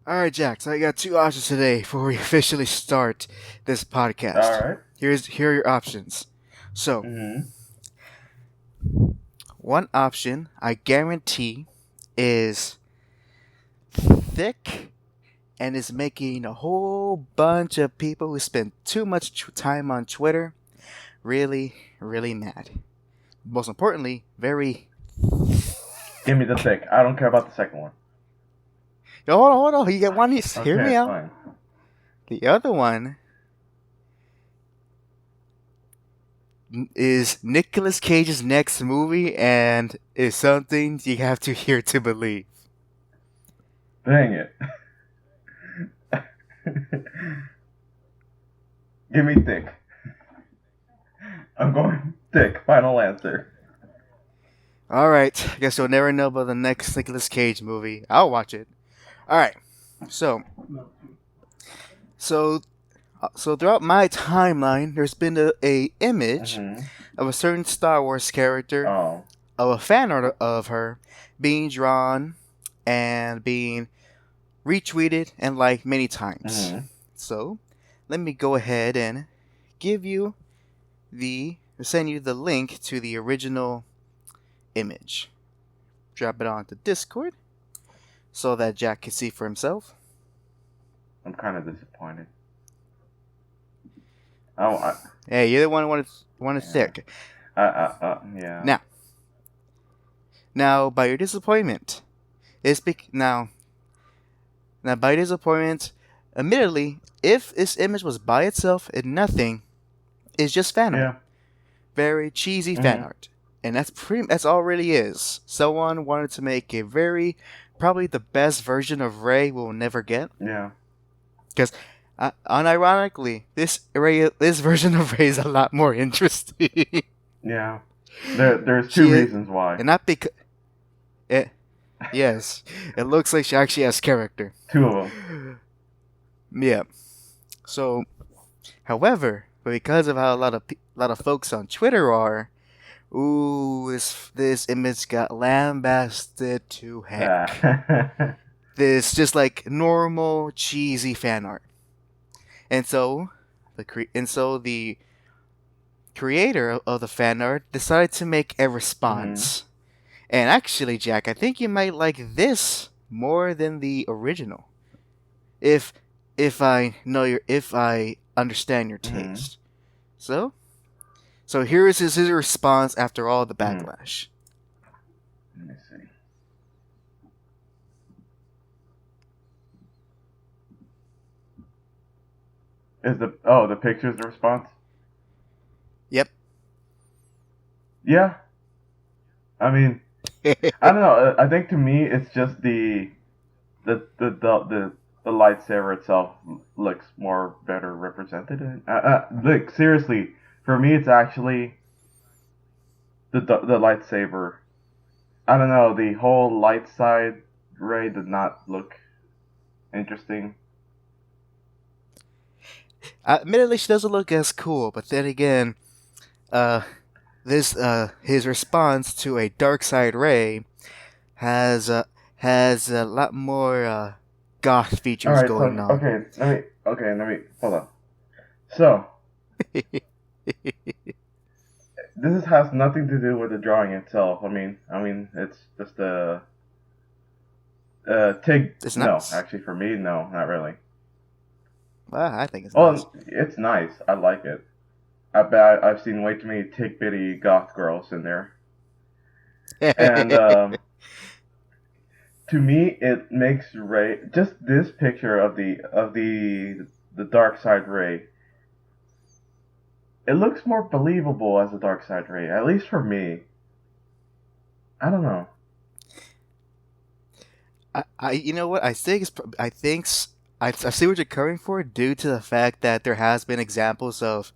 Alright, Jack, so I got two options today before we officially start this All podcast. right. Here are your options. So, Mm-hmm. one option I guarantee is thick and is making a whole bunch of people who spend too much time on Twitter really, really mad. Most importantly, very. Give me the thick. I don't care about the second one. Yo, hold on. You get one. Hear me Okay, out. fine. The other one is Nicolas Cage's next movie and is something you have to hear to believe. Dang it. Give me thick. I'm going thick. Final answer. Alright, I guess you'll never know about the next Nicolas Cage movie. I'll watch it. Alright, so, so, so throughout my timeline, there's been a image Mm-hmm. of a certain Star Wars character, Oh. of a fan art of her, being drawn and being retweeted and liked many times. Mm-hmm. So, let me go ahead and send you the link to the original image. Drop it onto Discord so that Jack can see for himself. I'm kind of disappointed. Oh, Hey, you're the one who wanted yeah. thick. Yeah. Now, by your disappointment, now by disappointment, admittedly, if this image was by itself and nothing, it's just fan art. Yeah. Very cheesy fan art. And that's all it really is. Someone wanted to make probably the best version of Rey we'll never get. Yeah. Because, unironically, this version of Rey is a lot more interesting. Yeah. There's two reasons why. And not because... Yes. It looks like she actually has character. Two of them. Yeah. So, however, because of how a lot of folks on Twitter are, this image got lambasted to heck. Yeah. This just like normal cheesy fan art, and so the creator of the fan art decided to make a response. And actually, Jack, I think you might like this more than the original, if I understand your taste. So here is his response after all the backlash. Let me see. Is the picture's the response? Yep. Yeah. I mean, I don't know. I think to me, it's just the lightsaber itself looks more better represented. Look, seriously, for me, it's actually the lightsaber. I don't know. The whole light side Rey did not look interesting. Admittedly, she doesn't look as cool, but then again, his response to a dark side Rey has a lot more goth features going on. Let me hold on. So this has nothing to do with the drawing itself. I mean, it's just a take. It's no, nice. actually, for me, no, not really. Well, I think it's nice. It's nice. I like it. I bet I've seen way too many tick bitty goth girls in there. And to me, it makes Rey just this picture of the dark side Rey. It looks more believable as a dark side Rey, at least for me. I don't know. You know what? I see what you're coming for due to the fact that there has been examples of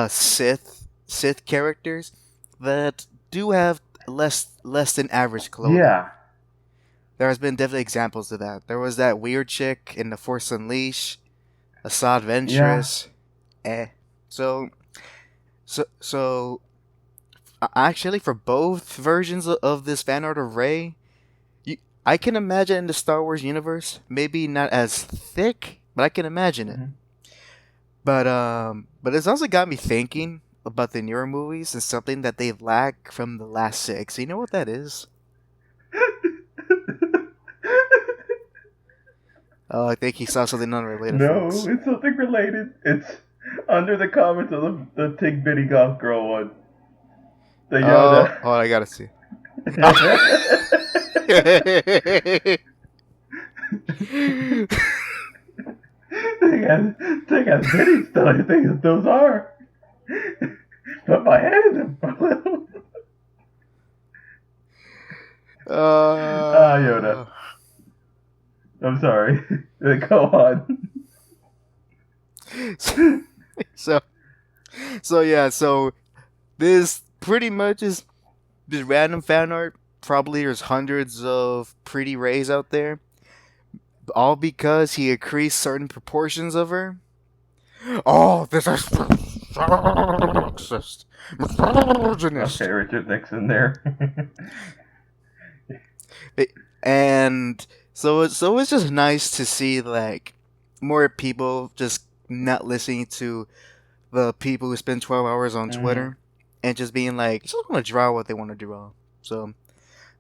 Sith characters that do have less than average clothing. Yeah. There has been definitely examples of that. There was that weird chick in The Force Unleashed, Assad Ventress. Yeah. So actually, for both versions of this fan art of Rey, I can imagine in the Star Wars universe, maybe not as thick, but I can imagine it. Mhm. But it's also got me thinking about the newer movies and something that they lack from the last six. You know what that is? Oh, I think he saw something unrelated, No, folks. it's something related. It's under the comments of the Tig Bitty Goth Girl one. The Oh, Yoda. oh, I gotta see. Tig has bitty still. I think those are. Put my head in them for a little. Yoda. uh, I'm sorry. Go on. so, so yeah, so this pretty much is just random fan art. Probably there's hundreds of pretty rays out there, all because he increased certain proportions of her. Oh, this is sexist, Okay, misogynist. Richard Nixon there. And so it's just nice to see like more people just not listening to the people who spend 12 hours on Mhm. Twitter and just being like just want to draw what they want to draw. So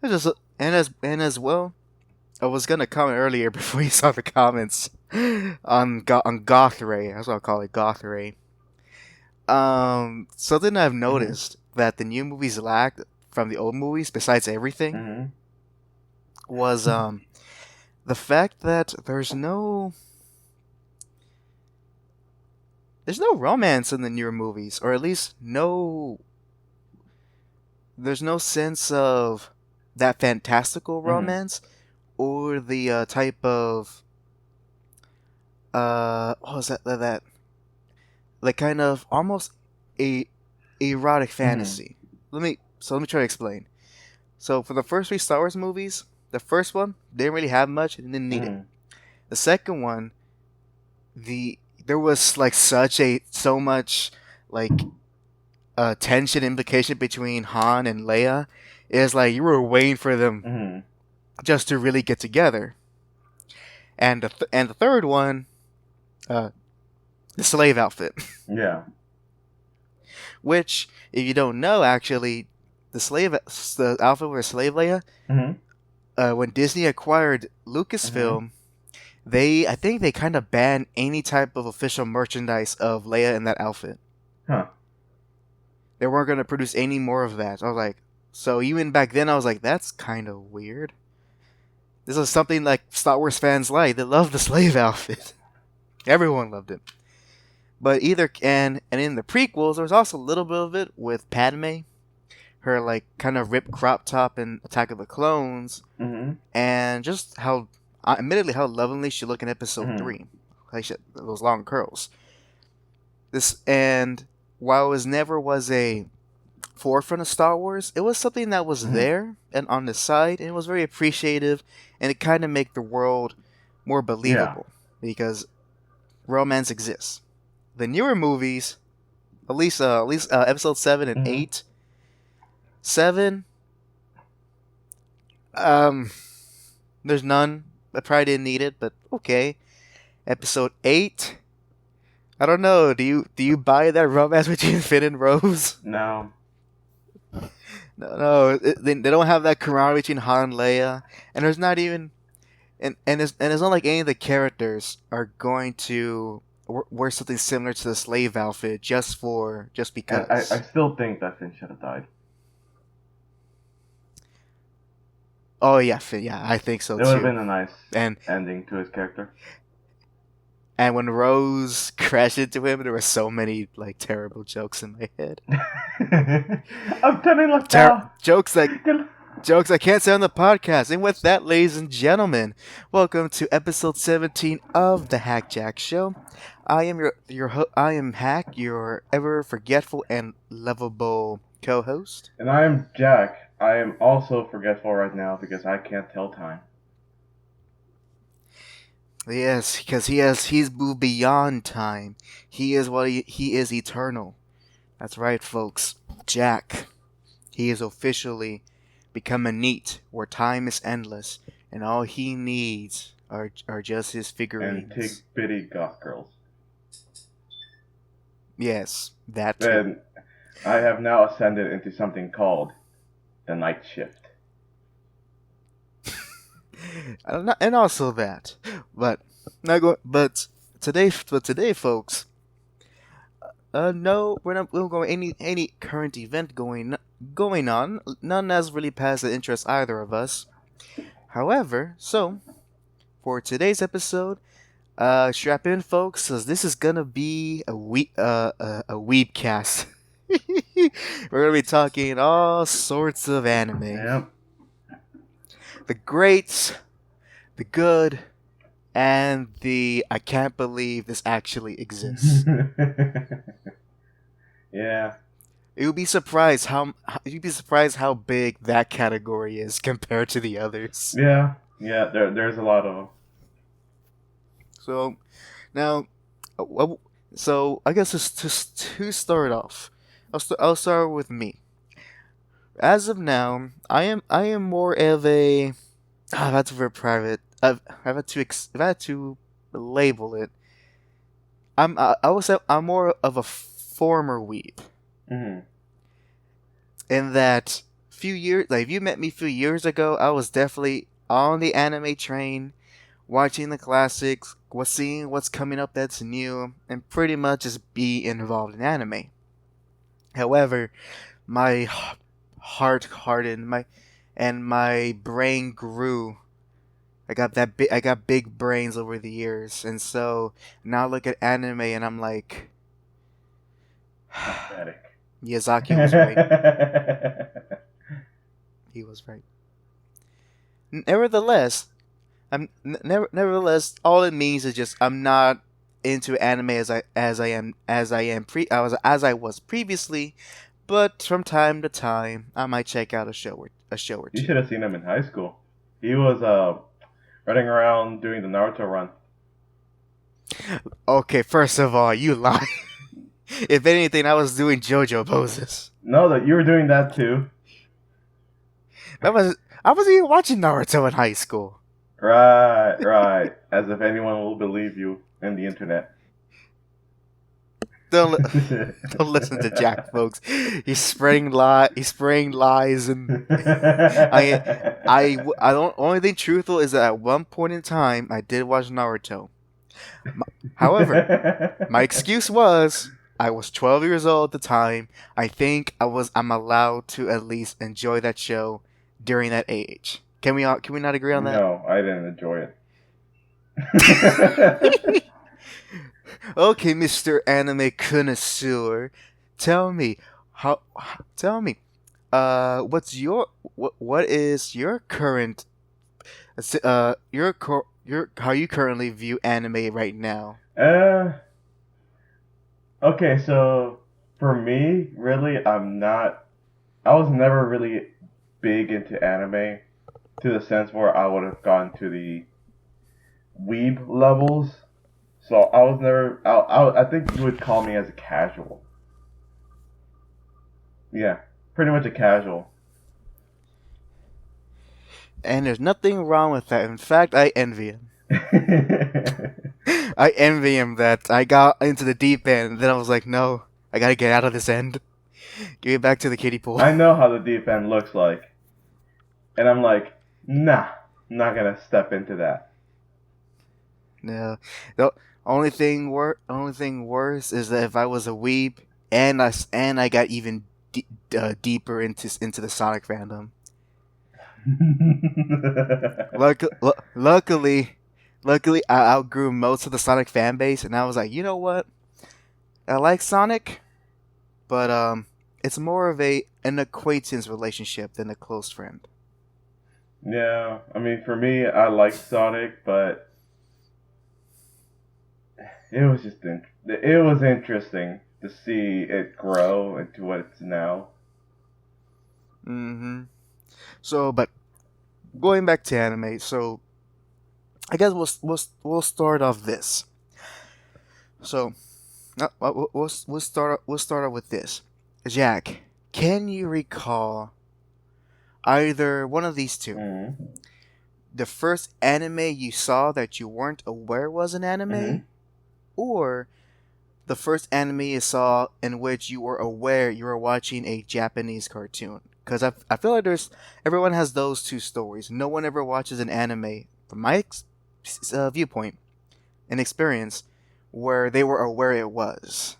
it's just and as well, I was gonna comment earlier before you saw the comments on Gothray. That's what I call it, Gothray. Something I've Mhm. noticed that the new movies lacked from the old movies, besides everything, Mhm. was the fact that there's no romance in the newer movies, or at least there's no sense of that fantastical Mhm. romance or the type of what was that like kind of almost a erotic Mhm. fantasy. Let me try to explain. So for the first three Star Wars movies, the first one didn't really have much and didn't need it. Mhm. The second one, there was like so much like tension implication between Han and Leia. It's like you were waiting for them Mhm. just to really get together. And the third one, uh, the slave outfit, Yeah. which if you don't know, actually, the outfit with slave Leia, Mhm. when Disney acquired Mhm. Lucasfilm, I think they kind of banned any type of official merchandise of Leia in that outfit. Huh. They weren't going to produce any more of that. I was like, so even back then, I was like, that's kind of weird. This is something like Star Wars fans like. They love the slave outfit. Everyone loved it. But either and in the prequels, there was also a little bit of it with Padme, her like kind of ripped crop top in Attack of the Clones, Mhm. and just how, admittedly, how lovingly she looked in Episode Mhm. 3, like she had those long curls. This and while it never was a forefront of Star Wars, it was something that was Mhm. there and on the side, and it was very appreciative, and it kind of made the world more Yeah. believable because romance exists. The newer movies, at least Episode 7 and Mhm. 8, 7, um, there's none. I probably didn't need it, but okay. Episode 8, I don't know. Do you buy that romance between Finn and Rose? No. No, no. They don't have that camaraderie between Han and Leia, and there's not even and it's not like any of the characters are going to wear something similar to the slave outfit just And I because. still think that Finn should have died. Oh yeah, yeah, I think so It would have too. been a nice And ending to his character. and when Rose crashed into him, there were so many like terrible jokes in my head. I'm turning left now. Jokes I can't say on the podcast. And with that, ladies and gentlemen, welcome to episode 17 of the Hack Jack Show. I am I am Hack, your ever forgetful and lovable co-host. And I am Jack. I am also forgetful right now because I can't tell time. Yes, because he's moved beyond time. He is eternal. That's right, folks. Jack. He is officially become a neat where time is endless. and all he needs are just his And figurines. take bitty goth girls. Yes, that too. Then I have now ascended into something called the night shift. And also that, but not go. But today, folks, no, we're not going any current event going on. None has really passed the interest either of us. However, so for today's episode, strap in, folks, cause this is gonna be a weeb cast. We're gonna be talking all sorts of anime, Yep. the greats, the good, and the I can't believe this actually exists. Yeah. You'd be surprised how big that category is compared to the others. Yeah. Yeah. There's a lot of So now, so I guess just to start off, I'll start with me. As of now, I am more of a that's very private. I've had to label it. I would say I'm more of a former weeb them. in that few years like if you met me a few years ago, I was definitely on the anime train, watching the classics, seeing what's coming up that's new, and pretty much just be involved in anime. However, my heart hardened, my brain grew. I got big brains over the years, and so now I look at anime and I'm like, Pathetic. Miyazaki was right. He was right. Nevertheless, nevertheless, all it means is just I'm not into anime as I was previously, but from time to time I might check out a show or You two. should have seen him in high school. He was running around doing the Naruto run. Okay, first of all, you lie. If anything, I was doing JoJo poses. No, that you were doing that too. I wasn't even watching Naruto in high school. Right, right. As if anyone will believe you in the internet. Don't don't listen to Jack, folks. He's spraying lies, and I don't. Only thing truthful is that at one point in time I did watch Naruto. However, my excuse was I was 12 years old at the time. I think I'm allowed to at least enjoy that show during that age. Can we not agree on that? No, I didn't enjoy it. Okay, Mr. Anime Connoisseur, tell me how tell me what's what is your current your how you currently view anime right now? uh, okay, so for me, really, I was never really big into anime to the sense where I would have gone to the weeb levels. So I was never. I think you would call me as a casual. Yeah, pretty much a casual. And there's nothing wrong with that. In fact, I envy him. I envy him that I got into the deep end, and then I was like, no, I gotta get out of this end. Give it back to the kiddie pool. I know how the deep end looks like, and I'm like, nah, I'm not gonna step into that. No, the only thing worse is that if I was a weeb and I got even deeper into the Sonic fandom. Luckily, I outgrew most of the Sonic fan base, and I was like, you know what? I like Sonic, but it's more of an acquaintance relationship than a close friend. Yeah, I mean, for me, I like Sonic, but it was interesting to see it grow into what it's now. Mm-hmm. So, but going back to anime, so I guess we'll start off this. So, we'll start off with this. Jack, can you recall either one of these two? Mm. the first anime you saw that you weren't aware was an anime, Hmm. or the first anime you saw in which you were aware you were watching a Japanese cartoon. Because I feel like everyone has those two stories. No one ever watches an anime, from my viewpoint and experience, where they were aware it was.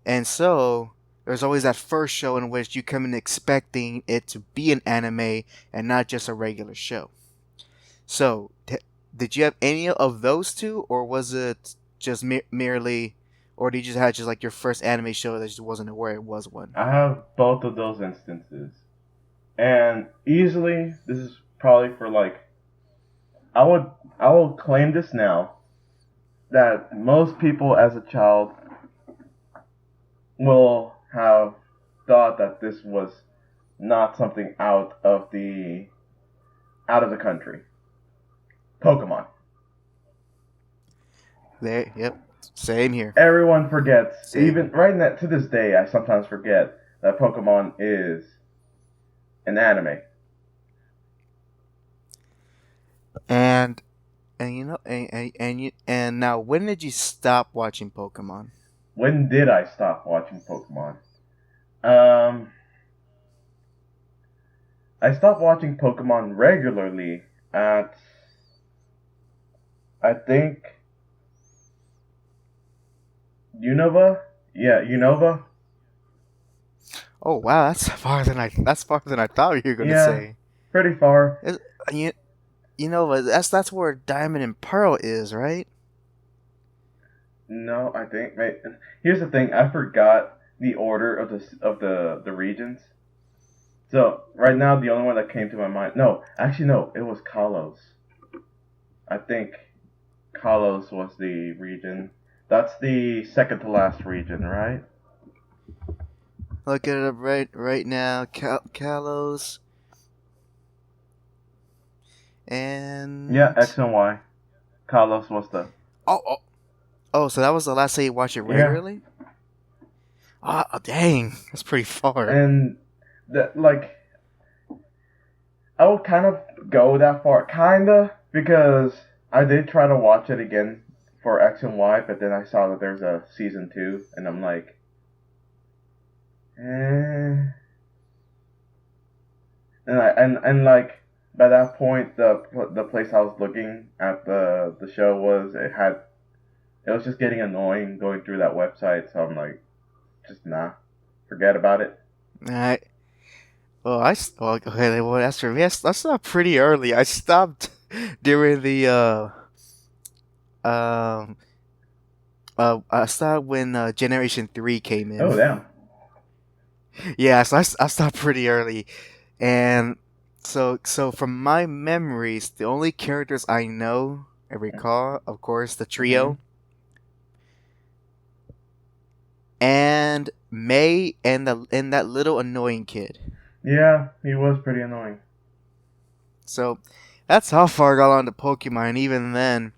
And so there's always that first show in which you come in expecting it to be an anime and not just a regular show. So, did you have any of those two, or was it just merely, or did you just have just like your first anime show that just wasn't aware it was one? I have both of those instances, and easily this is probably for like I would I will claim this now that most people as a child will have thought that this was not something out of the country. Pokemon. There, yep, same here. Everyone forgets, Same. even right now to this day, I sometimes forget that Pokemon is an anime. And and now, when did you stop watching Pokemon? When did I stop watching Pokemon? Um, I stopped watching Pokemon regularly at I think Unova. Yeah, Unova. Oh wow, that's farther than I thought you were gonna Yeah, say. pretty far. It's, you you know what? That's where Diamond and Pearl is, right? No, I think. Here's the thing. I forgot the order of the regions. So right now, the only one that came to my mind. No, actually, no. It was Kalos. I think Kalos was the region. That's the second to last region, right? Look at it right now. Kalos Yeah, and X and Y. Kalos was the. oh oh oh. So that was the last time you watched it Yeah, regularly? Ah, oh, dang, that's pretty far. and that like I would kind of go that far, kinda, because I did try to watch it again for X and Y, but then I saw that there's a season two, and I'm like, eh. And like by that point, the place I was looking at the show was it was just getting annoying going through that website, so I'm like, just nah, forget about it. I well, okay. Well, that's for me. That's not pretty early. I stopped during the um I stopped when Generation 3 came in. Oh damn. Yeah, so I stopped pretty early, and so from my memories, the only characters I know and recall, of course, the Hmm. trio and May and that little annoying kid. Yeah, he was pretty annoying. So that's how far I got on to Pokemon. And even then,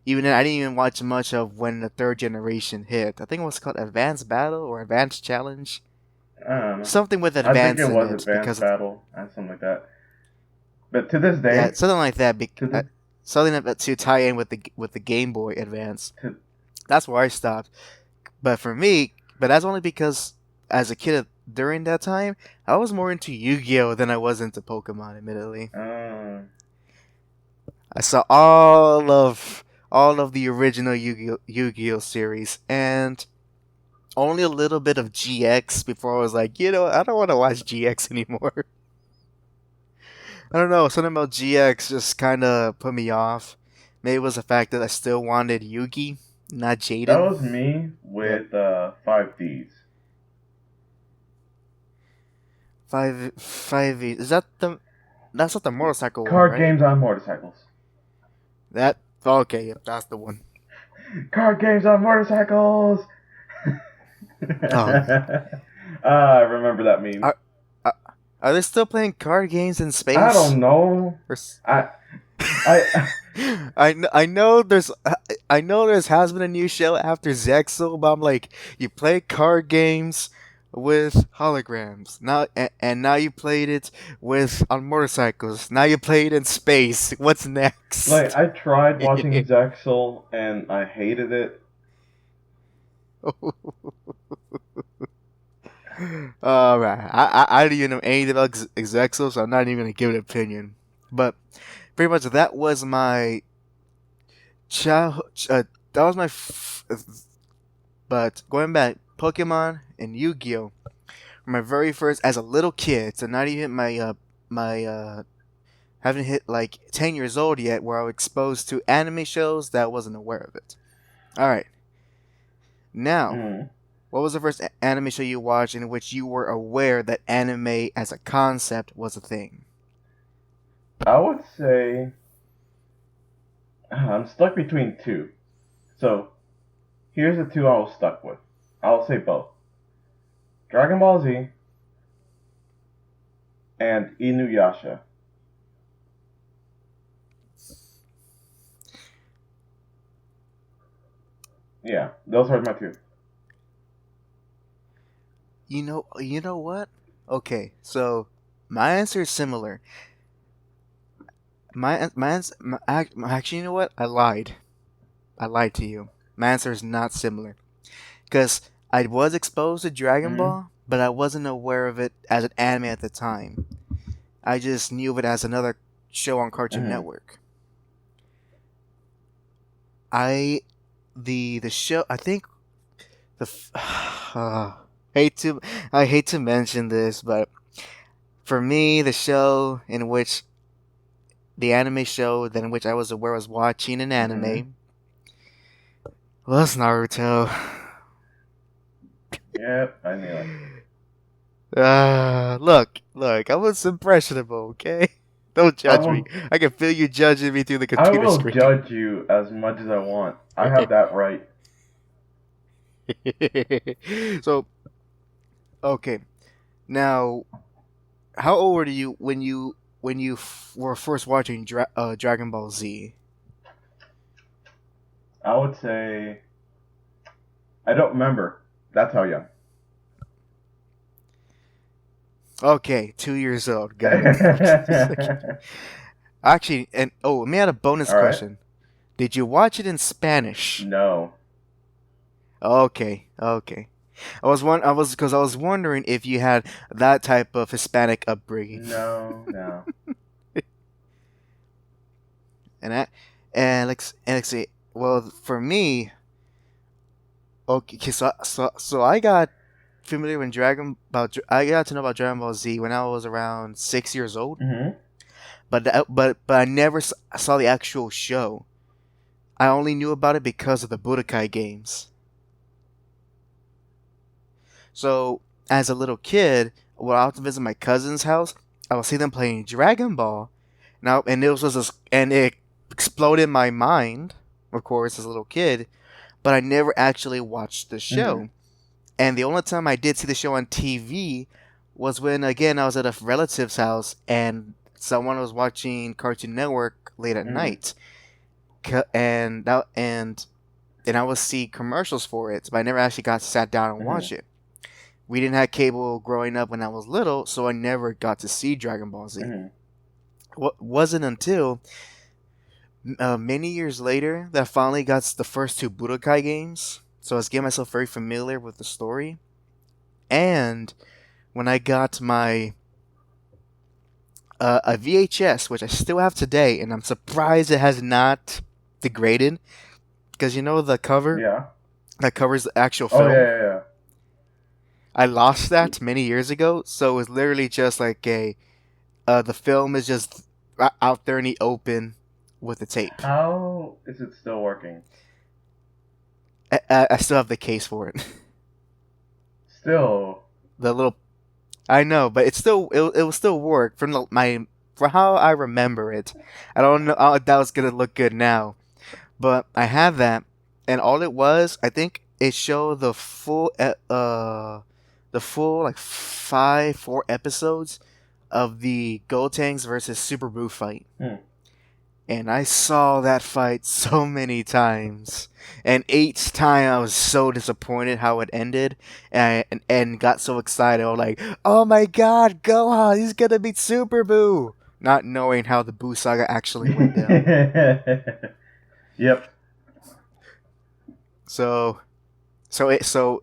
I didn't even watch much of when the third generation hit. I think it was called Advanced Battle or Advanced Challenge, I don't know. something with I think it advance in was it Advanced because Battle and something like that. But to this yeah, day, something like that. to the Something to tie in with the Game Boy Advance. to That's where I stopped. But for me, but that's only because as a kid during that time, I was more into Yu-Gi-Oh than I was into Pokemon. Admittedly, I saw all of the original Yu-Gi-Oh series and only a little bit of GX before I was like, I don't want to watch GX anymore. I don't know, something about GX just kind of put me off. Maybe it was the fact that I still wanted Yugi, not that Jaden. was me But with 5Ds. five is that the that's not the motorcycle one, Card right? games on motorcycles. That okay, yep, that's the one. Card games on motorcycles. Oh man, I remember that meme. are, are are they still playing card games in I space? don't know. Or I I I know there's has been a new show after Zexel, but I'm like, you play card games with holograms. And now you played it with on motorcycles. Now you play it in space. What's Like, next? I tried watching Zexel and I hated it. All right, I don't even know anything about Exexo, so I'm not even gonna give an opinion. But pretty much that was my childhood. That was my. But going back, Pokemon and Yu-Gi-Oh! My very first as a little kid, so not even my haven't hit like 10 years old yet, where I was exposed to anime shows that I wasn't aware of it. All right, now. Mm. What was the first anime show you watched in which you were aware that anime as a concept was a thing? I would say I'm stuck between two. So here's the two I was stuck with. I'll say both: Dragon Ball Z and Inuyasha. Yeah, those are my two. You know what? Okay, so my answer is similar. Actually, you know what? I lied. I lied to you. My answer is not similar because I was exposed to Dragon Mm-hmm. Ball, but I wasn't aware of it as an anime at the time. I just knew of it as another show on Cartoon Mm-hmm. Network. I the show I think the hate to I hate to mention this, but for me the show in which the anime show that in which I was aware I was watching an Mm-hmm. anime was Naruto. Yep, I knew it. Look, I was impressionable, okay? Don't I judge me. will. I can feel you judging me through the I computer will screen. judge you as much as I want. I have that right. So, okay. Now, how old were you when you were first watching Dragon Ball Z? I would say I don't remember. That's how young. Okay, 2 years old. Got it. Actually, and oh, let me add a bonus All right. question. Did you watch it in Spanish? No. Okay, okay. I was wondering if you had that type of Hispanic upbringing, No. No. and I, and like say, well, for me, okay, so I got familiar when I got to know about Dragon Ball Z when I was around 6 years old, Mm-hmm. but I never saw the actual show. I only knew about it because of the Budokai games. So as a little kid, when I would visit my cousin's house, I would see them playing Dragon Ball. Now, and it exploded in my mind, of course, as a little kid. But I never actually watched the Mm-hmm. show. And the only time I did see the show on TV was when, again, I was at a relative's house and someone was watching Cartoon Network late at Mm-hmm. night, and I would see commercials for it, but I never actually got to sat down and Mm-hmm. watch it. We didn't have cable growing up when I was little, so I never got to see Dragon Ball Z. Mm-hmm. What wasn't until many years later that I finally got the first two Budokai games, so I was getting myself very familiar with the story. And when I got my a VHS, which I still have today, and I'm surprised it has not degraded, because you know the cover Yeah. that covers the actual Oh film. yeah. I lost that many years ago, so it's literally just like a the film is just out there in the open with the tape. How is it still working? I still have the case for it. Still. The little I know, but it will still work from my for how I remember it. I don't know how that was gonna look good now, but I have that, and all it was, I think it showed the full like 4 episodes of the Gotenks versus Super Buu fight. Hmm. And I saw that fight so many times. And each time I was so disappointed how it ended and got so excited. I was like, oh my god, Gohan, he's gonna beat Super Boo! Not knowing how the Boo saga actually went down. Yep. So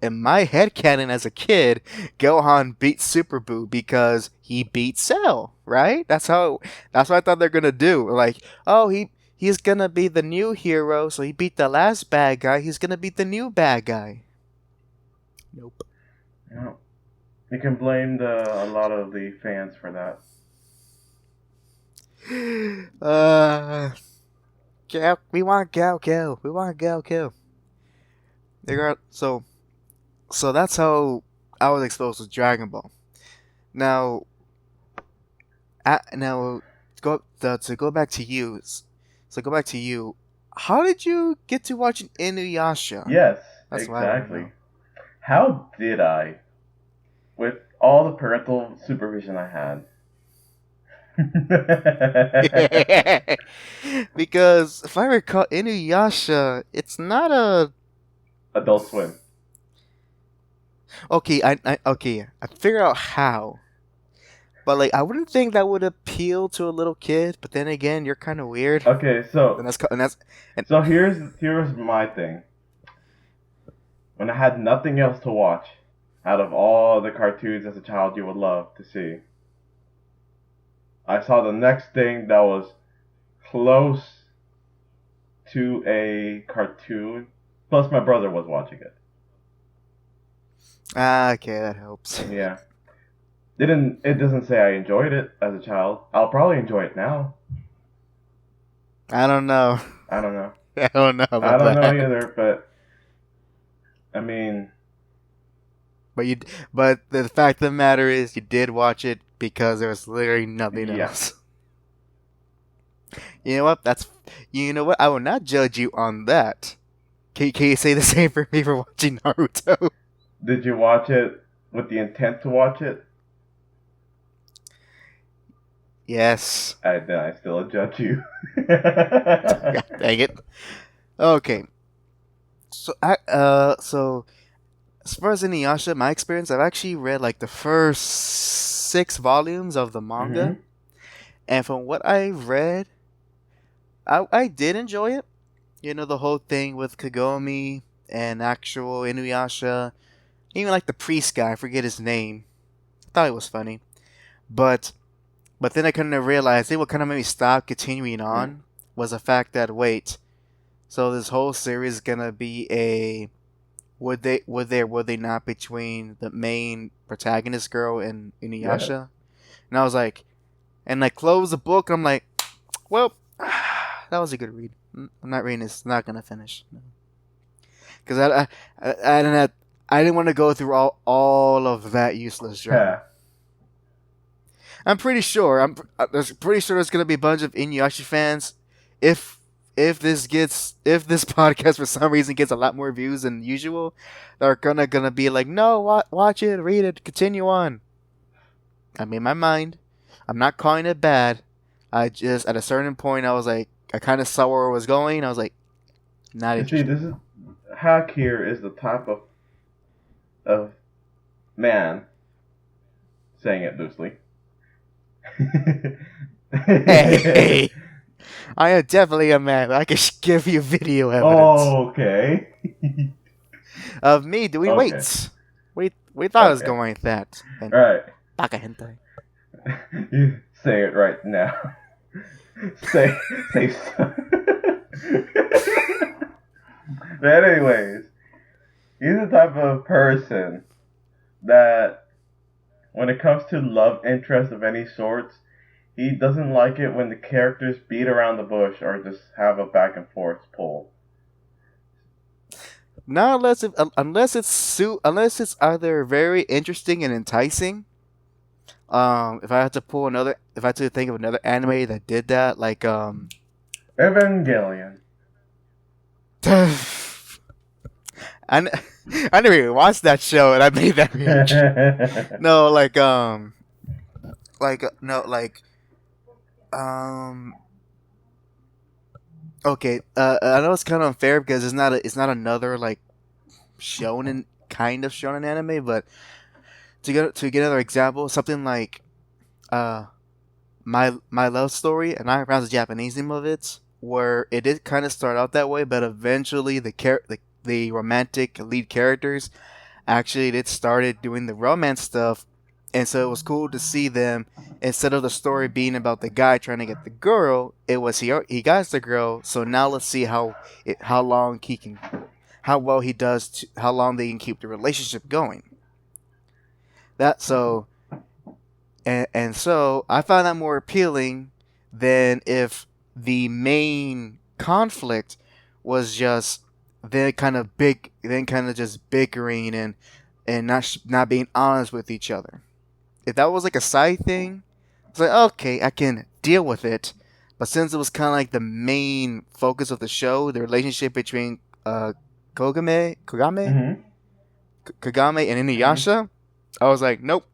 in my headcanon as a kid, Gohan beat Super Boo because he beat Cell, right? That's what I thought they're gonna do. Like, oh, he's gonna be the new hero, so he beat the last bad guy, he's gonna beat the new bad guy. Nope. Yep. You can blame a lot of the fans for that. We want Gal. We want Gal. So that's how I was exposed to Dragon Ball. Now, now to go back to you. So go back to you. How did you get to watching Inuyasha? Yes, That's what I want to exactly. know. How did I? With all the parental supervision I had. Because if I recall, Inuyasha, it's not a Adult Swim. okay. I figure out how, but like I wouldn't think that would appeal to a little kid. But then again, you're kind of weird. Okay, so and so here's my thing. When I had nothing else to watch, out of all the cartoons as a child you would love to see, I saw the next thing that was close to a cartoon. Plus, my brother was watching it. okay, that helps. Yeah. It doesn't say I enjoyed it as a child. I'll probably enjoy it now. I don't know. I don't know. I don't know about I don't that. know either, but I mean, But the fact of the matter is, you did watch it because there was literally nothing yeah. else. You know what? You know what? I will not judge you on that. Can you say the same for me for watching Naruto? Did you watch it with the intent to watch it? Yes. Then I still judge you. God dang it. Okay. So as far as Inuyasha, my experience, I've actually read like the first 6 volumes of the manga, Mhm. and from what I've read, I did enjoy it. You know, the whole thing with Kagome and actual Inuyasha, even like the priest guy, I forget his name. I thought it was funny, but then I kind of realized what kind of made me stop continuing on was the fact that wait, so this whole series is gonna be a would they not between the main protagonist girl and Yes. Inuyasha, and I was like, and I closed the book. And I'm like, well, that was a good read. I'm not reading this. Not gonna finish because I didn't want to go through all of that useless drama. Yeah. I'm pretty sure there's gonna be a bunch of Inuyasha fans. If this podcast for some reason gets a lot more views than usual, they're gonna be like, no, watch it, read it, continue on. I made my mind. I'm not calling it bad. I just at a certain point I was like, I kind of saw where it was going. I was like, not You see, interested. this is HAC here is the type of man, saying it loosely. Hey, I am definitely a man. I can give you video evidence Oh, okay. of me doing Okay. weights. We thought it was Okay. going with that. And Alright. baka hentai. You say it right now. say so. But anyways, he's the type of person that when it comes to love interest of any sorts, he doesn't like it when the characters beat around the bush or just have a back and forth pull. Not unless it's either very interesting and enticing. If I had to think of another anime that did that, like Evangelion. I never even watched that show, and I made that reaction. No, Okay, I know it's kind of unfair because it's not another like shonen kind of shonen anime, but to get another example, something like uh my love story, and I pronounce the Japanese name of it, where it did kind of start out that way, but eventually the romantic lead characters actually did started doing the romance stuff, and so it was cool to see them. Instead of the story being about the guy trying to get the girl, it was he got the girl. So now let's see how long he can, how well he does, how long they can keep the relationship going. That so and so I found that more appealing than if the main conflict was just then kind of just bickering and not being honest with each other. If that was like a side thing, it's like okay, I can deal with it. But since it was kind of like the main focus of the show, the relationship between Mm-hmm. Kagame and Mm-hmm. Inuyasha, I was like, nope,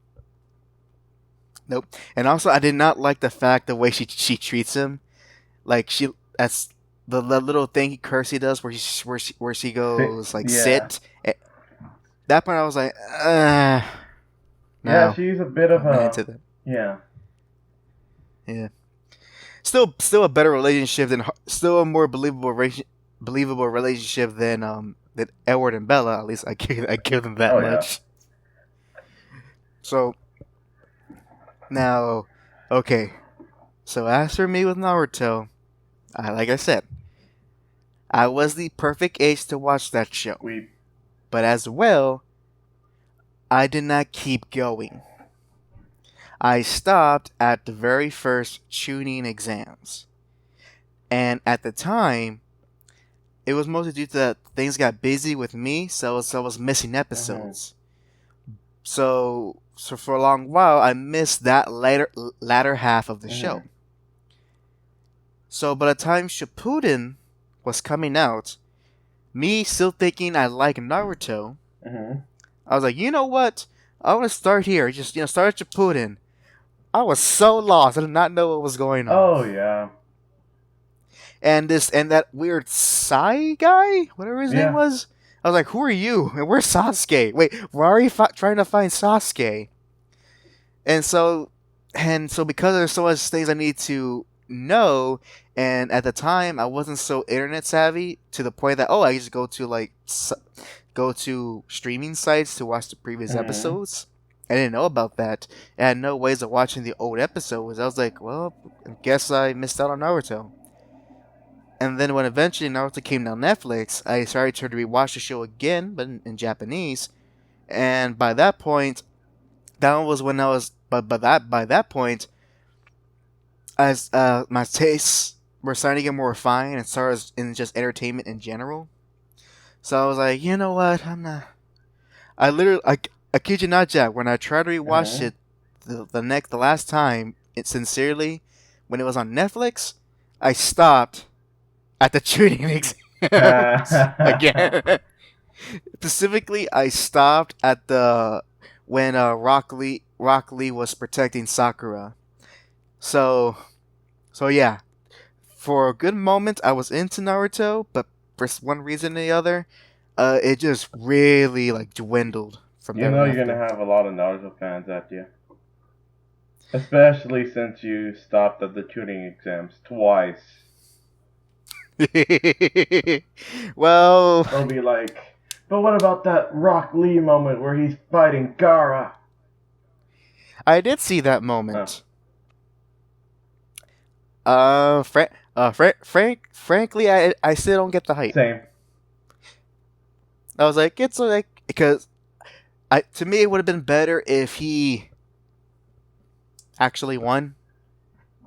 nope. And also, I did not like the fact the way she treats him. Like she that's the little thing Kersey does where she goes like Yeah. sit. That part I was like, Yeah, no, she's a bit of I'm not a. into that. Yeah. Yeah, still a better relationship than still a more believable relationship than Edward and Bella. At least I give them that Oh, yeah. much. So now, okay. So as for me with Naruto, like I said, I was the perfect age to watch that show. We. But as well, I did not keep going. I stopped at the very first tuning exams. And at the time, it was mostly due to that things got busy with me, so I was missing Mm-hmm. episodes. So for a long while, I missed that latter half of the Mm-hmm. show. So by the time Shippuden was coming out, me still thinking I like Naruto, Mm-hmm. I was like, you know what? I want to start here. Just start at Shippuden. I was so lost. I did not know what was going on. Oh, yeah. And that weird Sai guy, whatever his name Yeah. was. I was like, who are you? And where's Sasuke? Wait, why are you trying to find Sasuke? And so because there's so much things I need to know, and at the time I wasn't so internet savvy to the point that I just go to go to streaming sites to watch the previous Mm-hmm. episodes. I didn't know about that. I had no ways of watching the old episodes. I was like, well, I guess I missed out on Naruto. And then when eventually Naruto came down Netflix, I started to rewatch the show again, but in Japanese. And by that point, that was when I was. But by that point, as my tastes were starting to get more refined and started in just entertainment in general. So I was like, you know what? I'm not. I kid you not, Jack. When I tried to rewatch Mm-hmm. it, the last time, it sincerely, when it was on Netflix, I stopped at the tuning exams again. Specifically, I stopped at the when Rock Lee was protecting Sakura. So yeah, for a good moment, I was into Naruto, but for one reason or the other, it just really like dwindled from You know you're gonna thereafter. have a lot of Naruto fans at you. Especially since you stopped at the tuning exams twice. Well, They'll be like, but what about that Rock Lee moment where he's fighting Gara? I did see that Oh, moment. Frankly, I still don't get the hype. same. I was like, it's like because to me it would have been better if he actually won.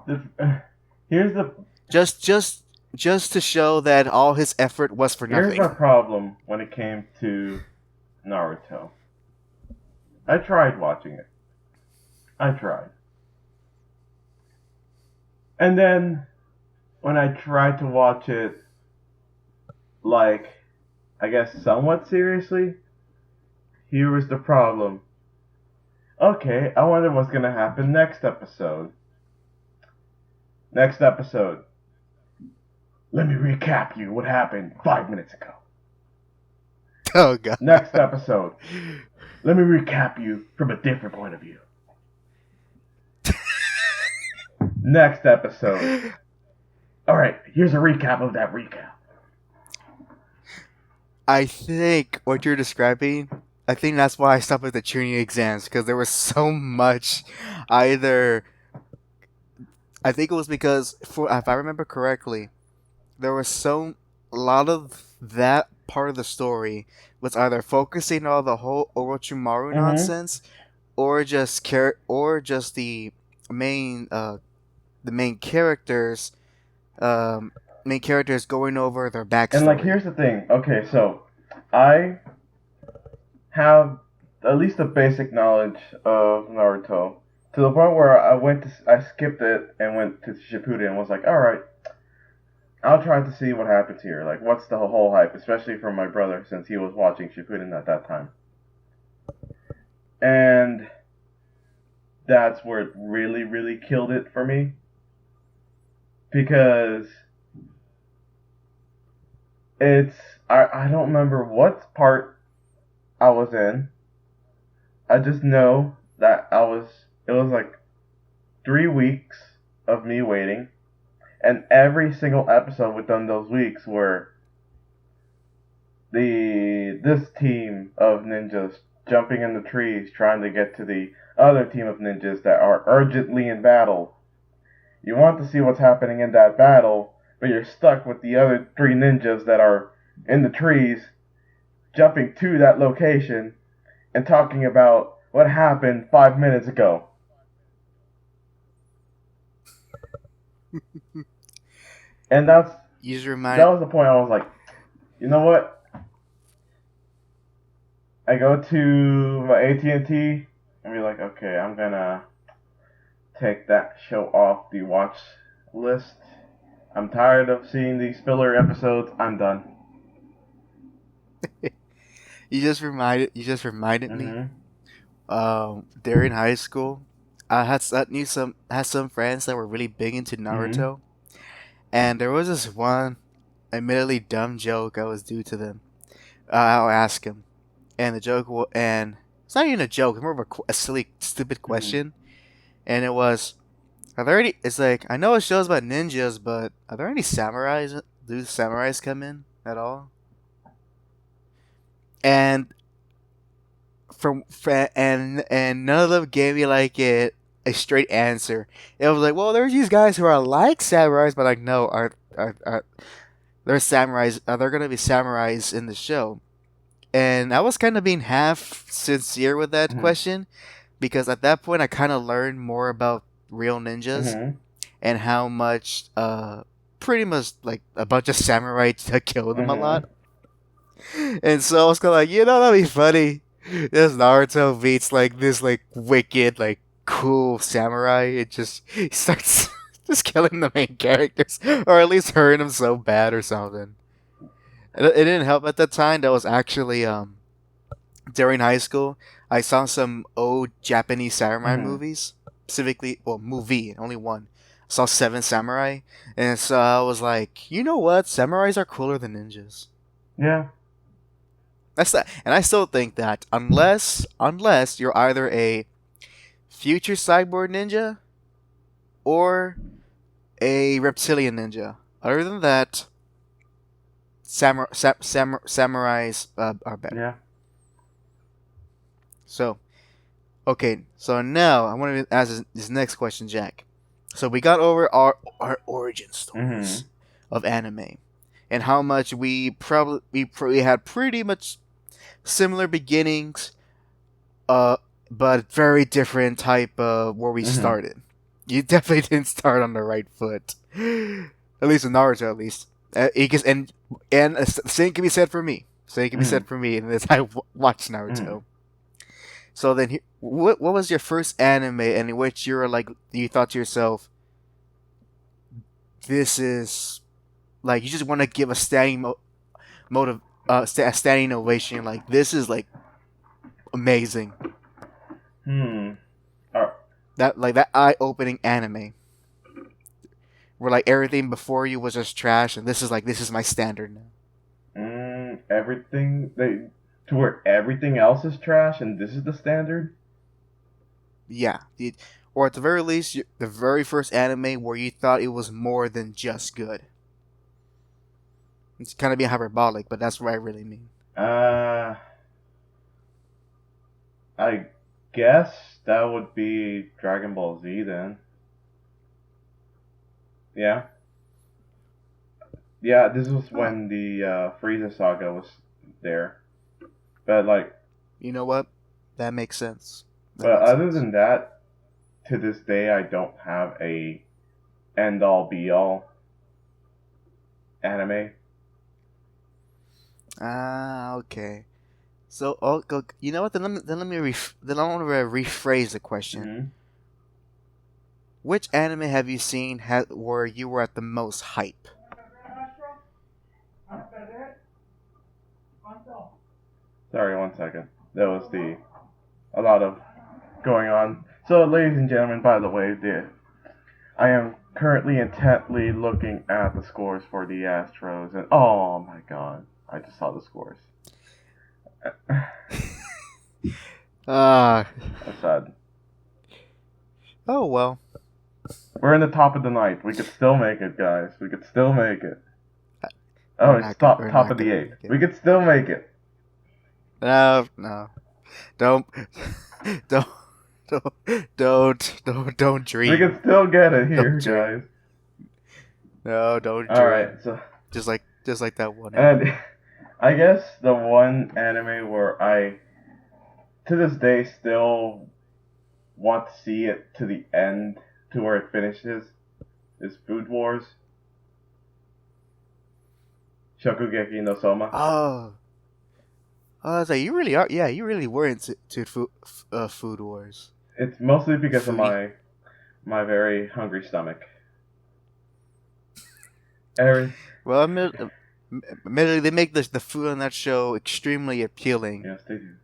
The, here's the Just just just to show that all his effort was for here's my nothing. problem when it came to Naruto. I tried watching it. I tried. And then when I tried to watch it like I guess somewhat seriously, here was the problem. Okay, I wonder what's gonna happen next episode. Next episode. Let me recap you what happened 5 minutes ago. Oh god. Next episode, let me recap you from a different point of view. Next episode. Alright, here's a recap of that recap. I think what you're describing, I think that's why I stopped with the tuning exams, because there was so much either. I think it was because, if I remember correctly, there was a lot of that part of the story was either focusing on the whole Orochimaru Mm-hmm. nonsense, or just main uh the main characters going over their And like, backstory. here's the thing. Okay, so I have at least a basic knowledge of Naruto to the point where I skipped it and went to Shippuden and was like, all right, I'll try to see what happens here. Like, what's the whole hype, especially from my brother since he was watching Shippuden at that time. And that's where it really, really killed it for me because it's I don't remember what part I was in. I just know that it was like 3 weeks of me waiting, and every single episode within those weeks were this team of ninjas jumping in the trees trying to get to the other team of ninjas that are urgently in battle. You want to see what's happening in that battle, but you're stuck with the other three ninjas that are in the trees jumping to that location and talking about what happened 5 minutes ago. And You just that reminded. was the point. I was like, you know what? I go to my AT&T and be like, okay, I'm gonna take that show off the watch list. I'm tired of seeing these filler episodes. I'm done. You just reminded me. Mm-hmm. During high school, had some friends that were really big into Mm-hmm. Naruto, and there was this one, admittedly dumb joke I was due to them. I'll ask him, and and it's not even a joke. It's more of a silly, stupid Mm-hmm. question, and it was, "Are there any?" It's like, I know it shows about ninjas, but are there any samurais? Do samurais come in at all? And and none of them gave me like a straight answer. It was like, well, there's these guys who are like samurais, but like, no, are there's samurais? Are there gonna be samurais in the show? And I was kind of being half sincere with that Mm-hmm. question because at that point I kind of learned more about real ninjas Mm-hmm. and how much, pretty much like a bunch of samurai to kill them a Mm-hmm. lot. And so I was kind of like, that'd be funny. This Naruto beats like this like wicked like cool samurai. It just he starts just killing the main characters, or at least hurting them so bad or something. It didn't help at the time. That was actually during high school. I saw some old Japanese samurai Mm-hmm. movies, specifically, well, movie only one. I saw Seven Samurai, and so I was like, you know what? Samurais are cooler than ninjas. Yeah. That's that, and I still think that unless you're either a future cyborg ninja or a reptilian ninja. Other than that, samurais are better. Yeah. So, okay, so now I want to ask this next question, Jack. So we got over our origin Mm-hmm. stories of anime and how much we had pretty much similar beginnings, uh, but very different type of where we Mm-hmm. started. You definitely didn't start on the right foot, at least in Naruto, at least. And same can be said for me. Same can be Mm-hmm. said for me, and as I watched Mm-hmm. Naruto. So then, what was your first anime in which you were like you thought to yourself, this is like you just want to give a motive, a standing ovation, like this is like amazing. Hmm. Uh, That eye opening anime. where like everything before you was just trash, and this is my standard now. Everything to where everything else is trash, and this is the standard. Yeah, or at the very least, the very first anime where you thought it was more than just good. It's kind of being hyperbolic, but that's what I really mean. I guess that would be Dragon Ball Z then. Yeah. Yeah, this was when the Frieza saga was there. But like, you know what? That makes sense. But other than that, to this day, I don't have a end all be all anime. Okay. So, you know what? Then I want to rephrase the question. Mm-hmm. Which anime have you seen where you were at the most hype? Sorry, 1 second. That was a lot of going on. So, ladies and gentlemen, by the way, I am currently intently looking at the scores for the Astros, and oh my god, I just saw the scores. That's sad. Oh well. We're in the top of the ninth. We could still make it, guys. We could still make it. Oh, it's top of the eighth. We could still make it. No, don't dream. We can still get it here, guys. No, don't dream. All right, so just like that one. And I guess the one anime where I, to this day, still want to see it to the end, to where it finishes, is Food Wars. Shokugeki no Soma. Oh. I was like, you really are. Yeah, you really were into Food Wars. It's mostly because of my very hungry stomach. Well, admittedly, they make the food on that show extremely appealing. Yes, they do.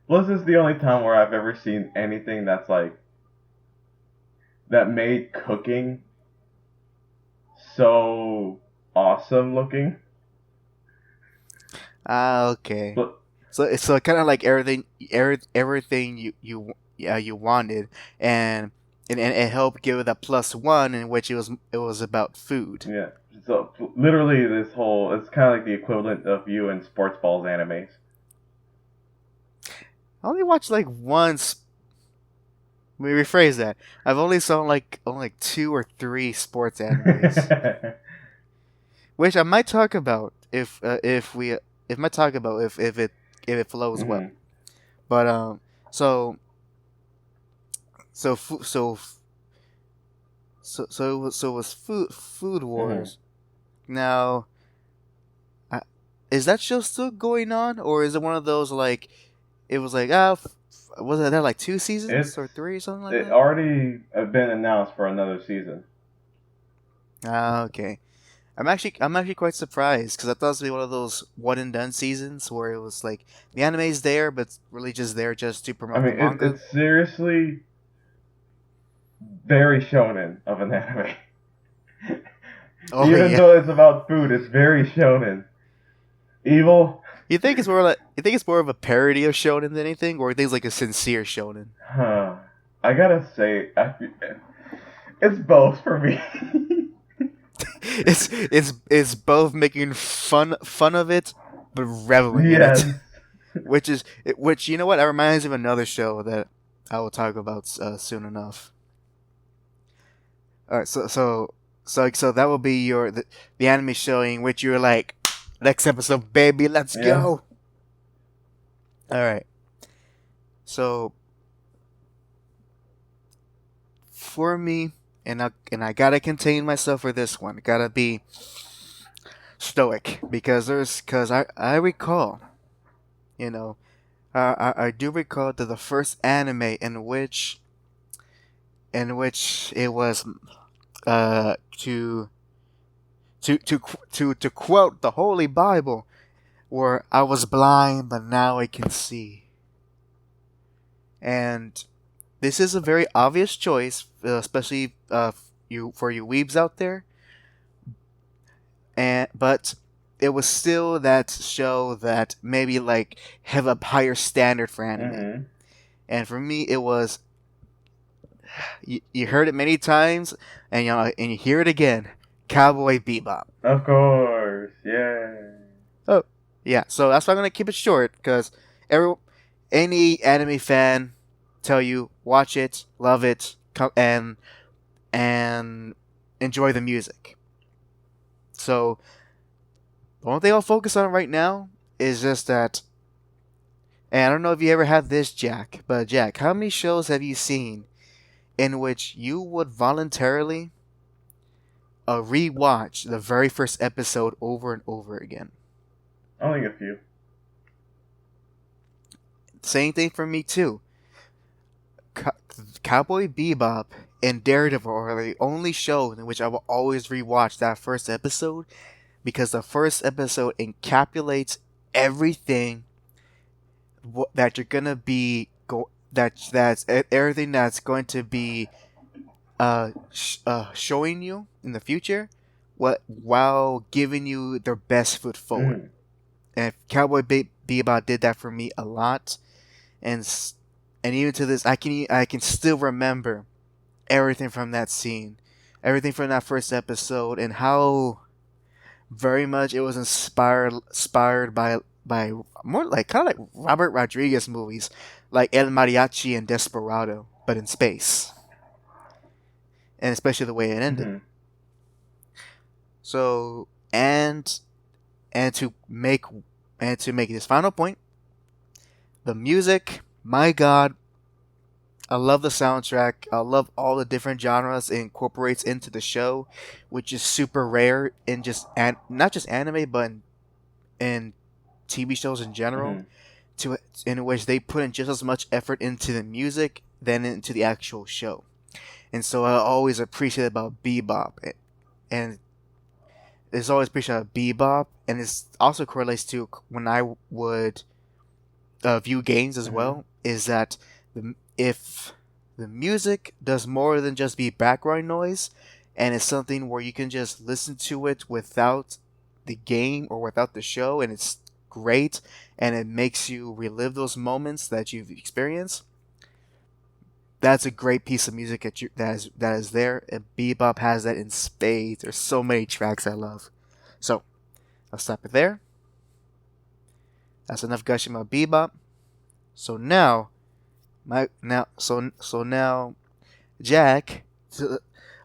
Plus, this is the only time where I've ever seen anything that's like that made cooking so awesome looking. Okay. So kind of like everything you wanted, and it helped give it a +1 in which it was about food. Yeah. So literally, it's kind of like the equivalent of you in Sports Balls animes. I only watched like once. Let me rephrase that. I've only saw like 2 or 3 sports animes, which I might talk about if it flows well. But so it was Food Wars. Now, is that show still going on, or is it one of those like it was like was it there like 2 seasons or 3 or something like that? It already been announced for another season. Okay. I'm actually quite surprised because I thought it was one of those one and done seasons where it was like the anime's there, but it's really just there just to promote the manga. It's seriously very shonen of an anime. Even though it's about food, it's very shonen. Evil. You think it's more of a parody of shonen than anything, or you think it's like a sincere shonen? I gotta say, it's both for me. It's both making fun of it, but reveling in it. Which you know what? That reminds me of another show that I will talk about soon enough. All right, so that will be the anime showing which you're like, next episode, baby, let's go. All right. So for me, and I gotta contain myself for this one. Gotta be stoic because I recall, I do recall that the first anime in which it was to quote the Holy Bible, where I was blind but now I can see. And this is a very obvious choice, especially you weebs out there, but it was still that show that maybe like have a higher standard for anime. Mm-hmm. And for me, it was you heard it many times, and and you hear it again. Cowboy Bebop. Of course, yeah. Oh, yeah. So that's why I'm gonna keep it short because any anime fan tell you watch it, love it, and enjoy the music. So the only thing I'll focus on right now is just that. And I don't know if you ever had this, Jack, but Jack, how many shows have you seen in which you would voluntarily rewatch the very first episode over and over again? Only a few. Same thing for me too. Co- Cowboy Bebop and Daredevil are the only shows in which I will always rewatch that first episode because the first episode encapsulates everything that you're gonna be that's everything that's going to be showing you in the future, what while giving you their best foot forward. Mm. And Bebop did that for me a lot, and and even to this, I can still remember everything from that scene, everything from that first episode, and how very much it was inspired by more like kind of like Robert Rodriguez movies, like El Mariachi and Desperado, but in space, and especially the way it ended. Mm-hmm. So and to make this final point, the music, my God, I love the soundtrack. I love all the different genres it incorporates into the show, which is super rare in not just anime, but in TV shows in general. Mm-hmm. In which they put in just as much effort into the music than into the actual show, and so I always appreciate about Bebop, and it's always appreciated about Bebop, and it also correlates to when I would view games as Mm-hmm. well. Is that if the music does more than just be background noise, and it's something where you can just listen to it without the game or without the show, and it's great, and it makes you relive those moments that you've experienced. That's a great piece of music that is there, and Bebop has that in spades. There's so many tracks I love. So I'll stop it there. That's enough gushing about Bebop. So now, now, Jack, I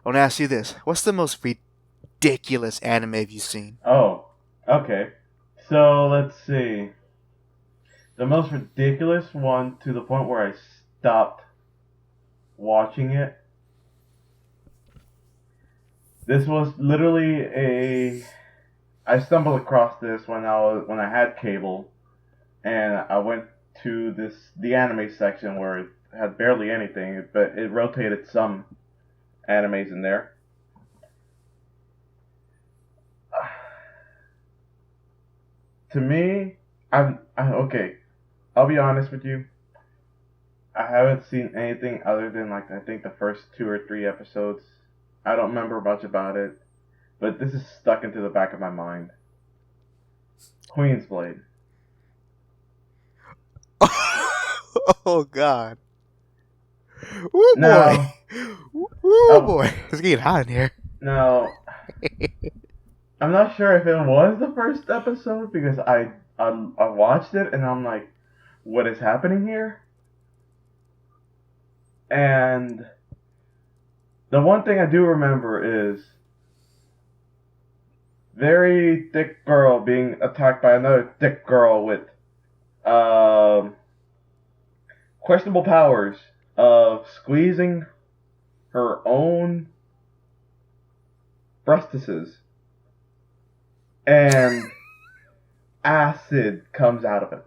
want to ask you this: what's the most ridiculous anime have you seen? Oh, okay. So let's see. The most ridiculous one to the point where I stopped watching it. This was literally I stumbled across this when I had cable, and I went to the anime section where it had barely anything, but it rotated some animes in there. To me, okay. I'll be honest with you. I haven't seen anything other than like I think the first 2 or 3 episodes. I don't remember much about it, but this is stuck into the back of my mind. Queen's Blade. Oh God! Woo boy! Now, Woo oh, boy! It's getting hot in here. now, I'm not sure if it was the first episode because I watched it and I'm like, what is happening here? And the one thing I do remember is very thick girl being attacked by another thick girl with questionable powers of squeezing her own breastises, and acid comes out of it.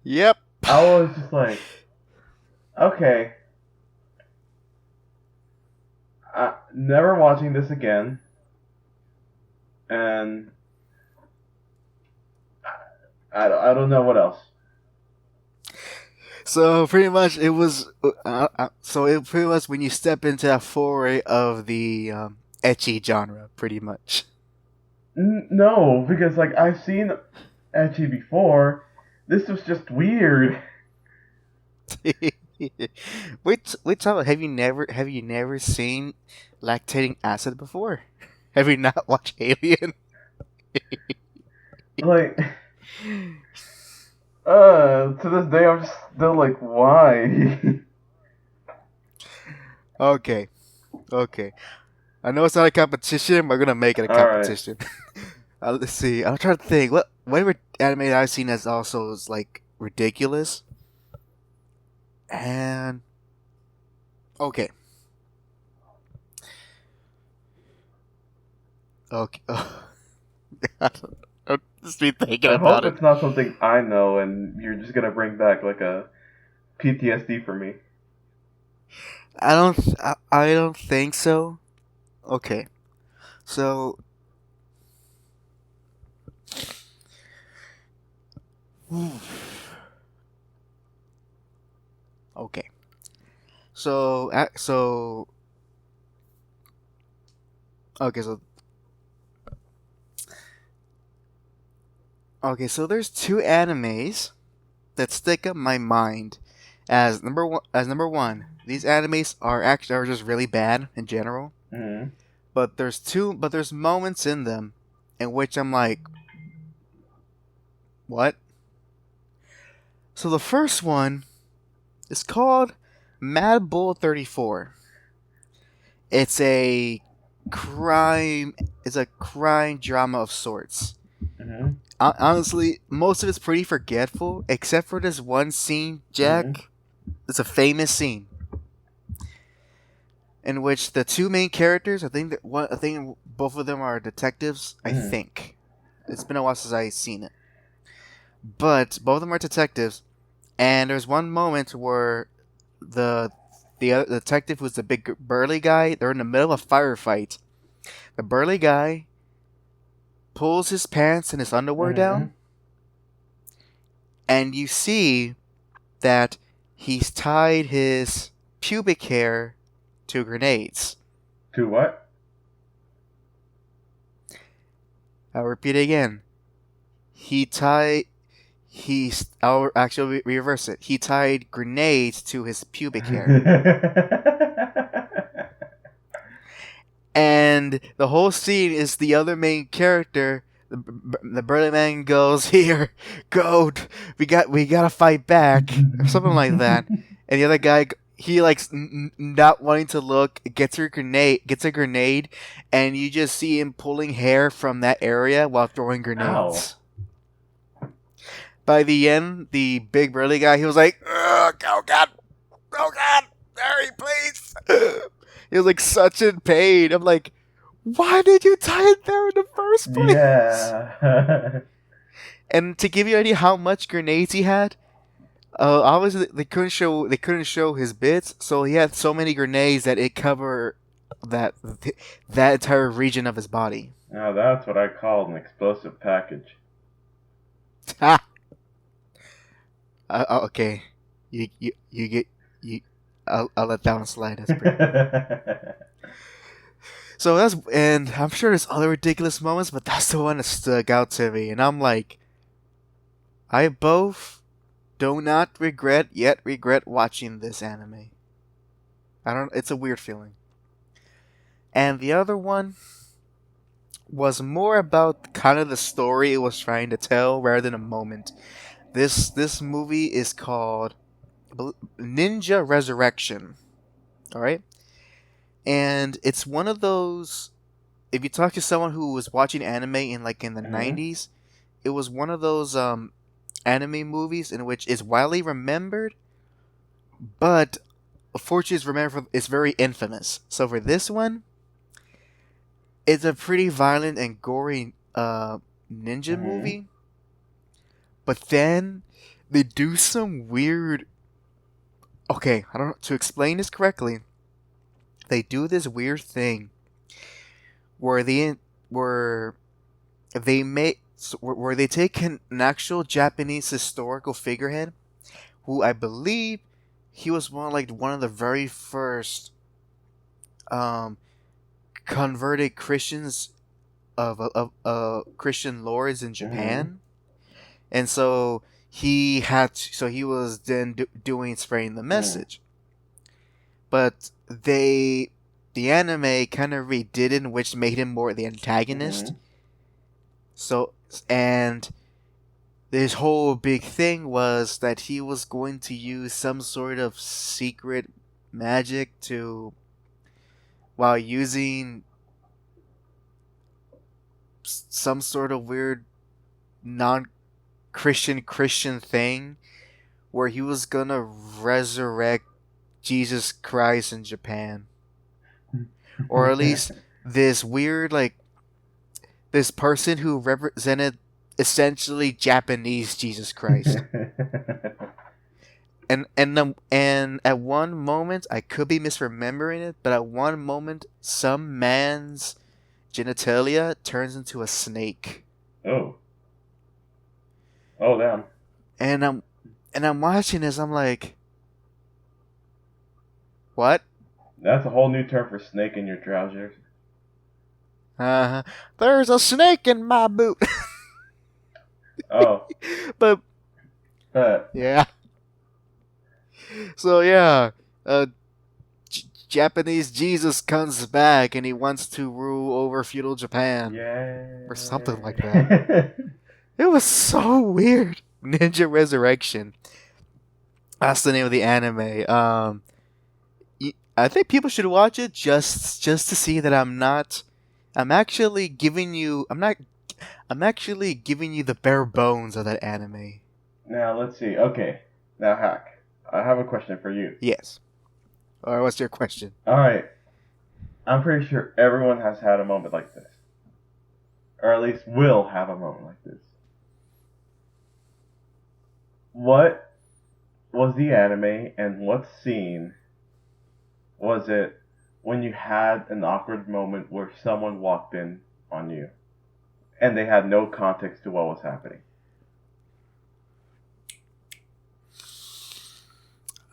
Yep. I was just like, okay, never watching this again, and I don't know what else. So pretty much it was. So it pretty much when you step into that foray of the ecchi genre, pretty much. No, because like I've seen ecchi before. This was just weird. Wait, tell have you never seen lactating acid before? Have you not watched Alien? Like, to this day, I'm just still like, why? Okay, okay. I know it's not a competition. We're gonna make it a All right. competition. Let's see. I'm trying to think. What anime that I've seen as also is like ridiculous. And okay, okay. I'm just be thinking I about hope it. it's not something I know, and you're just gonna bring back like a PTSD for me. I don't think so. Okay, so okay, so okay, so there's two animes that stick up my mind as number one. These animes are just really bad in general. Hmm. But there's moments in them in which I'm like, what? So the first one is called Mad Bull 34. It's a crime. It's a crime drama of sorts. Hmm. Honestly, most of it's pretty forgetful, except for this one scene, Hmm. Jack. It's a famous scene in which the two main characters, I think both of them are detectives. I Hmm. think it's been a while since I've seen it, but both of them are detectives. And there's one moment where the other detective, who's the big burly guy, they're in the middle of a firefight. The burly guy pulls his pants and his underwear Hmm. down, and you see that he's tied his pubic hair to grenades. To what? I'll repeat it again. He tied. I'll actually reverse it. He tied grenades to his pubic hair. And the whole scene is the other main character. The burly man goes, "Here, go. We gotta fight back," or something like that. And the other guy, he likes not wanting to look, gets a grenade, and you just see him pulling hair from that area while throwing Ow. grenades. By the end, the big burly guy, he was like, "Ugh, oh god, oh god, hurry, please." He was like such in pain. I'm like, why did you tie it there in the first place? Yeah. And to give you an idea how much grenades he had, obviously they couldn't show his bits, so he had so many grenades that it covered that that entire region of his body. Now that's what I call an explosive package. Ha! Okay, you get you. I'll let that one slide. That's pretty good. So and I'm sure there's other ridiculous moments, but that's the one that stuck out to me, and I'm like, I both do not regret yet regret watching this anime. I don't. It's a weird feeling. And the other one was more about kind of the story it was trying to tell rather than a moment. This movie is called Ninja Resurrection. All right, and it's one of those. If you talk to someone who was watching anime in the Hmm. '90s, it was one of those anime movies in which it's widely remembered, but unfortunately, it's very infamous. So for this one, it's a pretty violent and gory ninja Hmm. movie. But then they do some weird. Okay, I don't know to explain this correctly. They do this weird thing where where they make where they take an actual Japanese historical figurehead, who I believe he was one of the very first um, converted Christians of Christian lords in Mm-hmm. Japan, and so he was then doing spreading the Mm. message, but the anime kind of redid it, which made him more the antagonist. Mm-hmm. So and his whole big thing was that he was going to use some sort of secret magic to while using some sort of weird non-Christian thing where he was gonna resurrect Jesus Christ in Japan, or at least this weird this person who represented essentially Japanese Jesus Christ. And at one moment, I could be misremembering it, but at one moment, some man's genitalia turns into a snake, Oh. Oh, damn. and I'm watching this. I'm like, what? That's a whole new term for snake in your trousers. There's a snake in my boot. Oh. But But. yeah, so yeah, Japanese Jesus comes back and he wants to rule over feudal Japan, Yeah. or something like that. It was so weird. Ninja Resurrection. That's the name of the anime. I think people should watch it just to see that I'm not. I'm actually giving you. I'm not. I'm actually giving you the bare bones of that anime. Now, let's see. Okay. Now, HAC. I have a question for you. Yes. Or what's your question? Alright. I'm pretty sure everyone has had a moment like this. Or at least will have a moment like this. What was the anime and what scene was it when you had an awkward moment where someone walked in on you and they had no context to what was happening?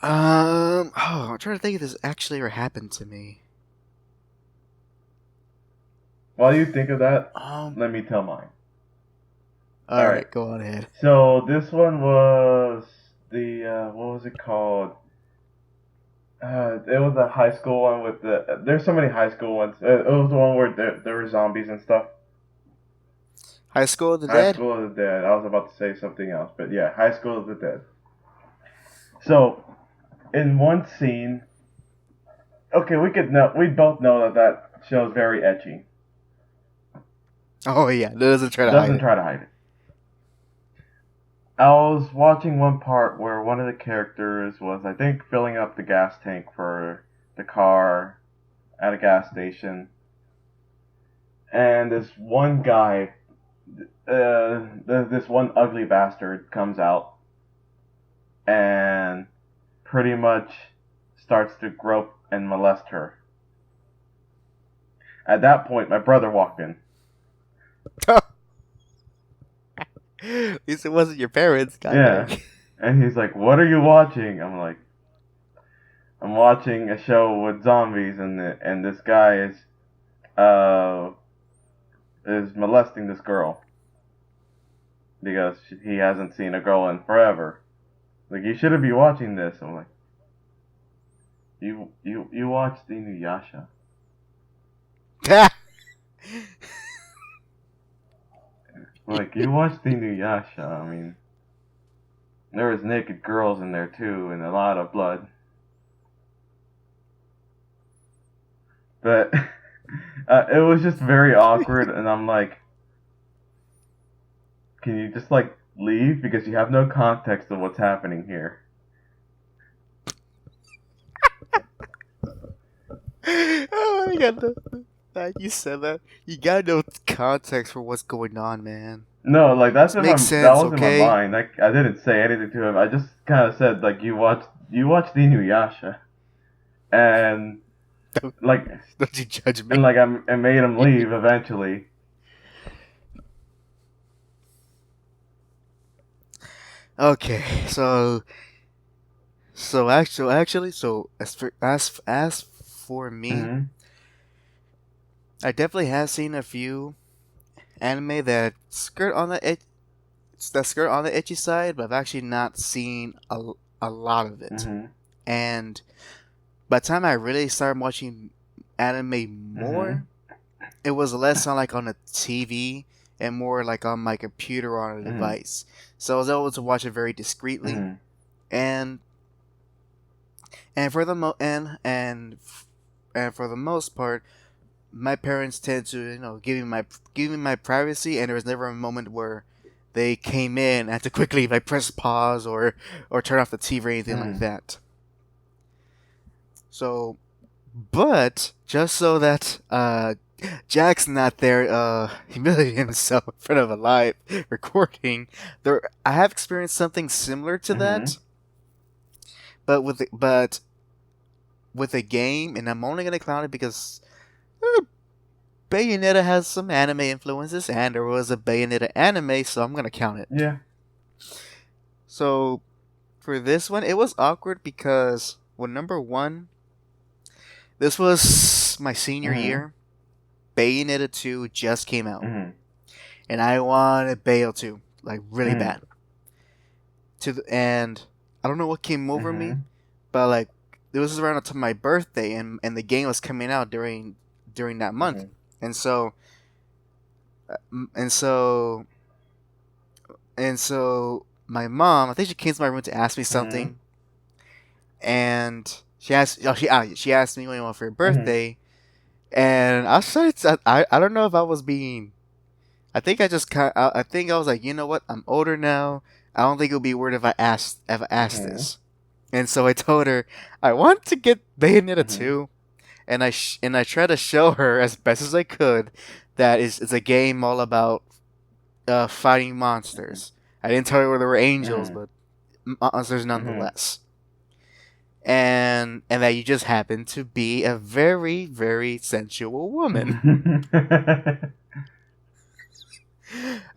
I'm trying to think if this actually ever happened to me. While you think of that, Um. let me tell mine. All right, go on ahead. So this one was the what was it called? It was a high school one with the. There's so many high school ones. It was the one where there were zombies and stuff. High School of the High Dead. School of the Dead. I was about to say something else, but yeah, High School of the Dead. So, in one scene, okay, we both know that show's very ecchi. Oh yeah, doesn't try to hide it. Try to hide it. I was watching one part where one of the characters was, I think, filling up the gas tank for the car at a gas station, and this one guy, this one ugly bastard comes out and pretty much starts to grope and molest her. At that point, my brother walked in. At least it wasn't your parents. Yeah. And he's like, "What are you watching?" I'm like, "I'm watching a show with zombies, and this guy is molesting this girl because he hasn't seen a girl in forever. Like, you shouldn't be watching this." I'm like, "You watched the Inuyasha?" Like, you watched the Inuyasha? I mean, there was naked girls in there too, and a lot of blood. But it was just very awkward, and I'm like, can you just like leave because you have no context of what's happening here? Oh my god, you said that. You gotta know context for what's going on, man. No, like that was okay? in my mind. Like, I didn't say anything to him. I just kind of said like, you watched the Inuyasha, and like, don't you judge me? And like, I made him leave eventually. Okay, so So as for me, Mm-hmm. I definitely have seen a few anime that skirt on the itchy side, but I've actually not seen a lot of it. Mm-hmm. And by the time I really started watching anime Mm-hmm. more, it was less on like on a TV and more like on my computer or on a Mm-hmm. device. So I was able to watch it very discreetly, Mm-hmm. and and for the mo and for the most part, my parents tend to give me my privacy, and there was never a moment where they came in and had to quickly like press pause or turn off the TV or anything like Mm-hmm. that. So, but just so that Jack's not there humiliating himself in front of a live recording, I have experienced something similar to Mm-hmm. that, but with a game, and I'm only gonna clown it because Bayonetta has some anime influences, and there was a Bayonetta anime, so I'm gonna count it. Yeah. So for this one, it was awkward because, well, number one, this was my senior Mm-hmm. year. Bayonetta 2 just came out, Mm-hmm. and I wanted Bayo 2 like really Mm-hmm. bad. And I don't know what came over me, Mm-hmm. but like it was around the time of my birthday, and the game was coming out during that month, Mm-hmm. and so and so and so my mom, I think she came to my room to ask me Mm-hmm. something, and she asked me when you want for your Mm-hmm. birthday, and I started I don't know if I was being, I think I was like, you know what, I'm older now. I don't think it'll be weird if I asked Mm-hmm. this. And so I told her I want to get Bayonetta Mm-hmm. 2, and I tried to show her as best as I could that it's a game all about fighting monsters. I didn't tell her there were angels, Mm-hmm. but monsters Mm-hmm. nonetheless. And that you just happen to be a very, very sensual woman.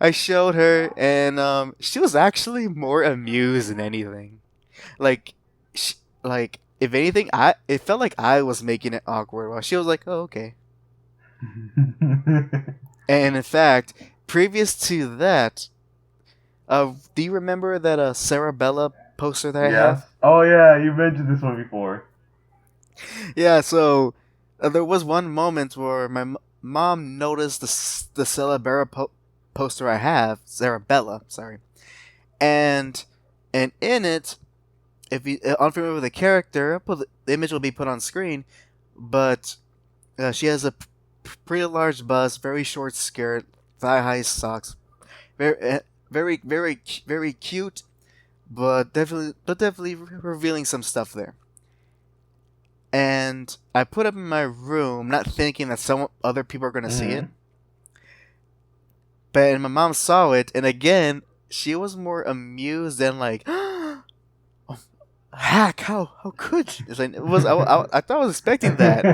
I showed her, and she was actually more amused than anything. Like, like if anything, it felt like I was making it awkward, while she was like, "Oh, okay." And in fact, previous to that, do you remember that Sarabella poster that I Yes. have? Oh yeah, you mentioned this one before. Yeah, so there was one moment where my mom noticed the Cerebera poster I have, Cerebella, sorry, and in it, if you unfamiliar with the character, the image will be put on screen, but she has a pretty large bust, very short skirt, thigh high socks, very very cute, but definitely revealing some stuff there. And I put up in my room, not thinking that some other people are gonna see Mm-hmm. it. But my mom saw it, and again, she was more amused than like, "Oh, hack! How could you?" It's like, I thought I was expecting that,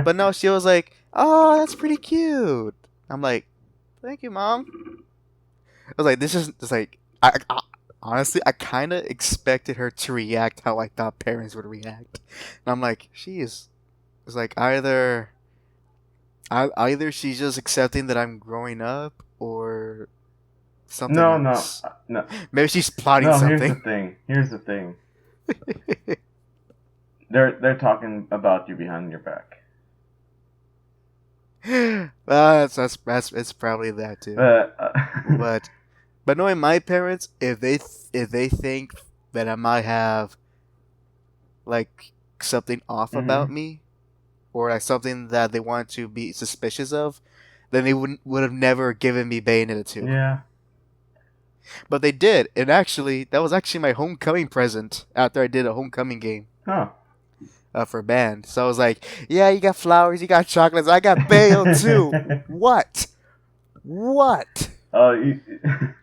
but no, she was like, "Oh, that's pretty cute." I'm like, "Thank you, mom." I was like, "This is just like honestly, I kind of expected her to react how I thought parents would react." And I'm like, she is. It's like either she's just accepting that I'm growing up, or something No, no, else. no, Maybe she's plotting no. Here's the something. thing. Here's the thing. They're talking about you behind your back. That's it's probably that too. But knowing my parents, if they think that I might have like something off hmm about me, or like something that they want to be suspicious of, then they would have never given me Bayonetta 2. Yeah. But they did, and actually, that was actually my homecoming present after I did a homecoming game Huh. for band. So I was like, "Yeah, you got flowers, you got chocolates, I got Bayo too. What? What?" You,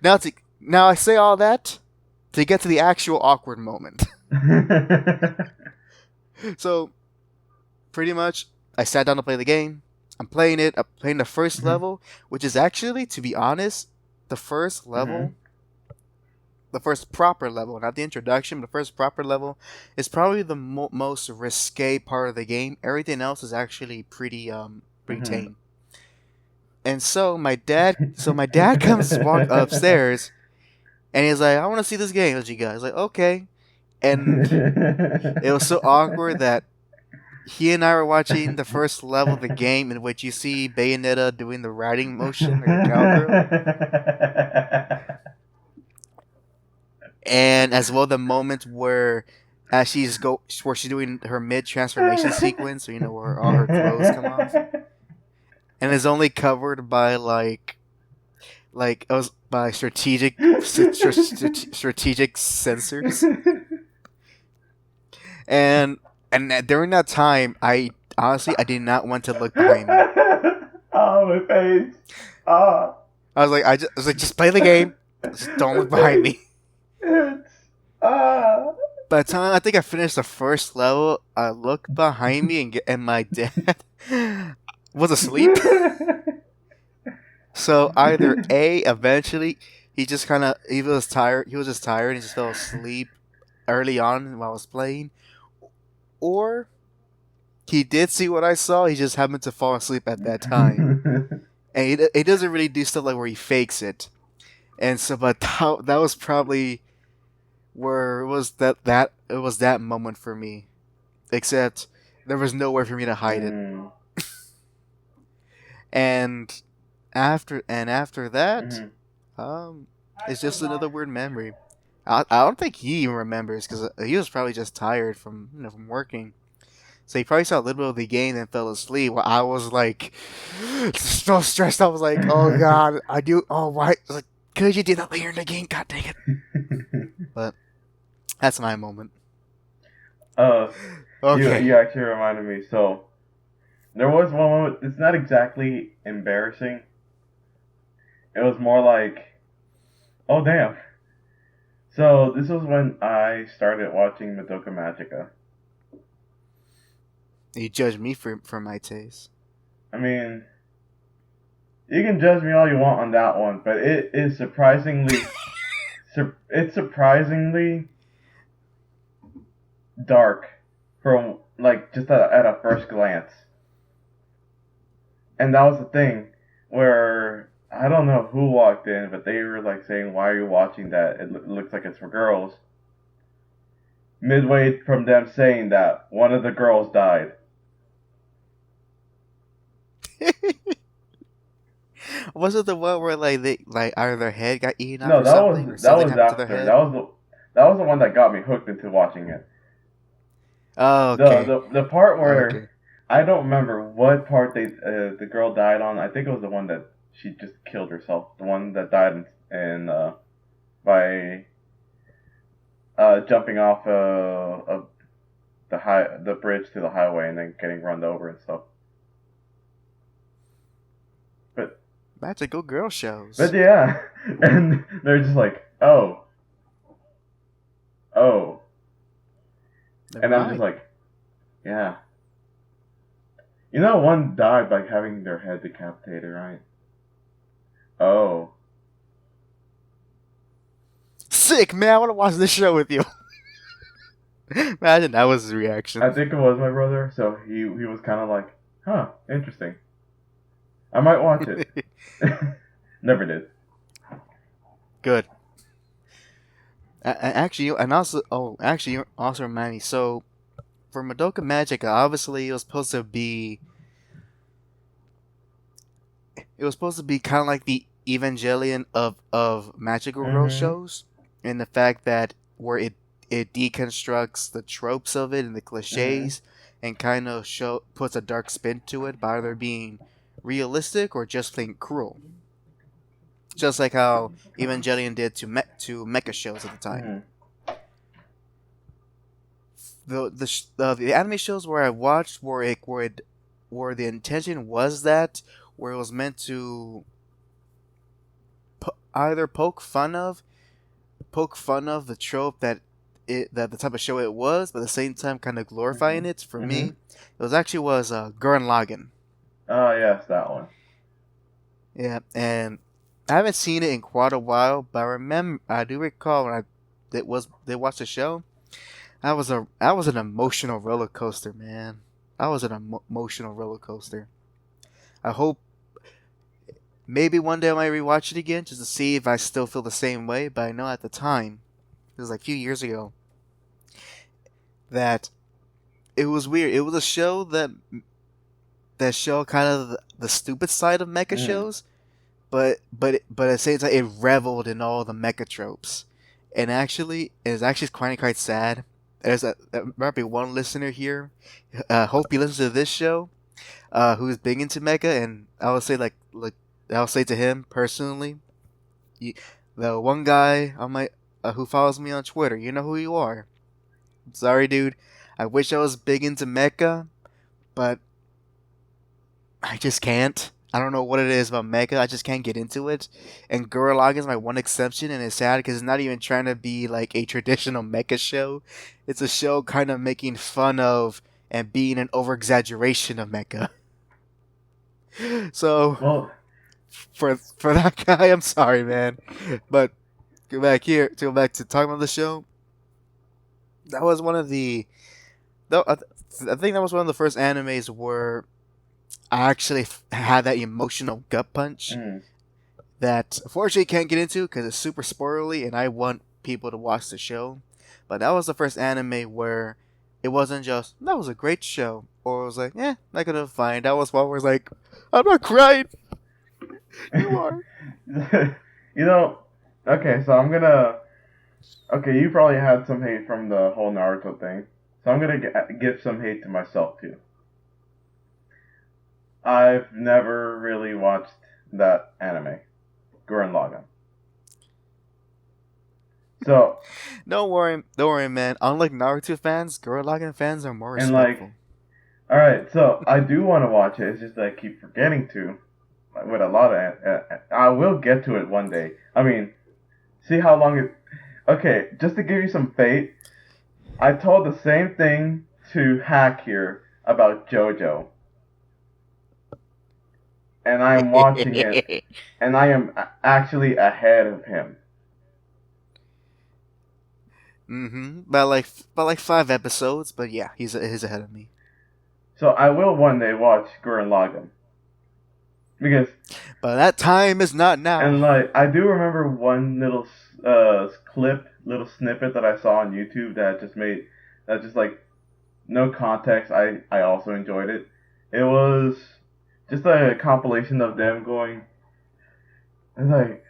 Now, now I say all that to get to the actual awkward moment. So pretty much, I sat down to play the game. I'm playing it. I'm playing the first hmm level, which is actually, to be honest, the first hmm level the first proper level, not the introduction, but the first proper level is probably the most risque part of the game. Everything else is actually pretty Mhm. tame. And so my dad comes to walk upstairs, and he's like, "I want to see this game with you guys." Like, okay. And it was so awkward that he and I were watching the first level of the game in which you see Bayonetta doing the riding motion like a cowgirl, and as well the moment where as where she's doing her mid transformation sequence, where all her clothes come off, and is only covered by like it was by strategic sensors, and during that time, I did not want to look behind me. Oh, my face. Ah. I was like, just play the game, just don't look behind me. It's, ah. By the time I think I finished the first level, I looked behind me and my dad was asleep. So either A, eventually he was tired. He was just tired and just fell asleep early on while I was playing, or he did see what I saw. He just happened to fall asleep at that time, and he doesn't really do stuff like where he fakes it. And so, but that was probably where it was that moment for me. Except there was nowhere for me to hide it. Mm. And after that, Mhm. it's just another weird memory. I don't think he even remembers because he was probably just tired from working. So he probably saw a little bit of the game and fell asleep. While I was like so stressed. I was like, oh god, I do. Oh why? I was like, could you do that later in the game? God dang it! But that's my moment. uh, you Okay. you actually reminded me. So there was one moment. It's not exactly embarrassing. It was more like, oh damn. So this was when I started watching Madoka Magica. You judge me for my taste. I mean, you can judge me all you want on that one, but it is it's surprisingly dark from like just at a first glance. And that was the thing where I don't know who walked in, but they were like saying, "Why are you watching that? It looks like it's for girls." Midway from them saying that, one of the girls died. Was it the one where like either their head got eaten off No, or something, or that something was happened to their after. head? That was the one that got me hooked into watching it. Oh, okay. The part Okay. where I don't remember what part the girl died on. I think it was the one that she just killed herself. The one that died in by jumping off of the bridge to the highway and then getting run over and stuff. But Magical girl shows. but yeah, and they're just like, oh, Never and I'm just mind. like, yeah. You know, one died by having their head decapitated, right? Oh. Sick, man. I want to watch this show with you. Imagine that was his I reaction. think it was my brother, so he was kind of like, huh, interesting. I might watch it. Never did. Good. Actually, and also, actually, you also remind me. So, for Madoka Magica, obviously, it was supposed to be kind of like the Evangelion of magical girl Mm-hmm. shows, in the fact that where it deconstructs the tropes of it and the Mm-hmm. cliches, and kind of puts a dark spin to it by either being realistic or just plain cruel. Just like how Evangelion did to mecha shows at the time. Mm-hmm. The anime shows where I watched where the intention was that where it was meant to either poke fun of the trope that the type of show it was, but at the same time kind of glorifying it. For Mm-hmm. me, Gurren Lagann. Oh, yes, that one. Yeah, and I haven't seen it in quite a while, but I do recall when I did watch the show. That was an emotional roller coaster, man. That was an emotional roller coaster. I hope maybe one day I might rewatch it again just to see if I still feel the same way. But I know at the time, it was like a few years ago, that it was weird. It was a show that showed kind of the stupid side of mecha Mm. shows, but at the same time it reveled in all the mecha tropes. And actually, it's actually quite sad. There might be one listener here. Hope he listens to this show. Who's big into mecha, and I would say like I'll say to him personally, you, the one guy on my who follows me on Twitter, you know who you are. Sorry, dude. I wish I was big into mecha, but I just can't. I don't know what it is about mecha. I just can't get into it. And Gurren Lagann is my one exception, and it's sad because it's not even trying to be like a traditional mecha show. It's a show kind of making fun of and being an over exaggeration of mecha. So Well, for that guy, I'm sorry, man. But go back to talking about the show. That was one of the. Though I think that was one of the first animes where I actually had that emotional gut punch mm. that unfortunately can't get into because it's super spoilery, and I want people to watch the show. But that was the first anime where it wasn't just that was a great show, or it was like, not gonna find. That was one where it's like, I'm not crying. You are. You know, okay, so I'm gonna. Okay, you probably had some hate from the whole Naruto thing, so I'm gonna give some hate to myself too. I've never really watched that anime, Gurren Lagann. So, Don't worry, man. Unlike Naruto fans, Gurren Lagann fans are more and like, respectful. alright, so I do want to watch it, it's just that I keep forgetting to. With a lot of. I will get to it one day. I mean, see how long it. Okay, just to give you some fate, I told the same thing to Hack here about JoJo, and I am watching it, and I am actually ahead of him. By like 5 episodes, but yeah, he's ahead of me. So I will one day watch Gurren Lagann because, But that time is not and now. like I do remember one little little snippet that I saw on YouTube that just like no context. I also enjoyed it. It was just a compilation of them going. It's like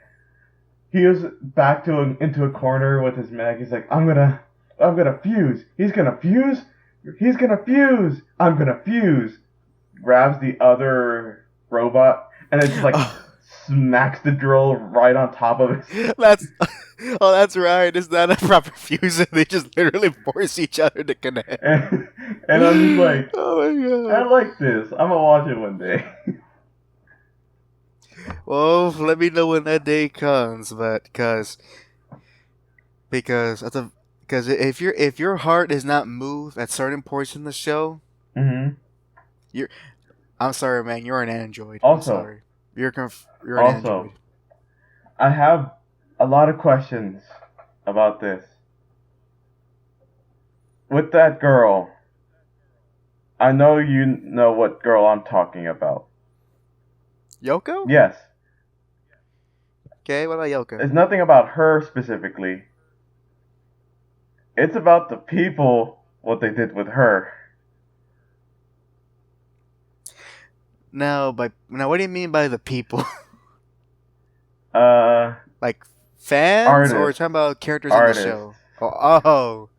he was back into a corner with his mag. He's like, I'm gonna fuse. He's gonna fuse. He's gonna fuse. I'm gonna fuse. Grabs the other robot and it just like Oh, smacks the drill right on top of his. that's that's right. It's not a proper fusion. They just literally force each other to connect. And, and I'm just like, Oh my I god. like this. I'm gonna watch it one day. Well, let me know when that day comes, but because that's a because if your heart is not moved at certain points in the show, hmm you're I'm sorry, man. You're an android. I'm Also, sorry. You're an android. also, I have a lot of questions about this. With that girl, I know you know what girl I'm talking about. Yoko? Yes, Okay, what about Yoko? it's nothing about her specifically. It's about the people, what they did with her. Now, what do you mean by the people? Uh, Like fans, or artists. talking about characters in the Artists. show? Oh.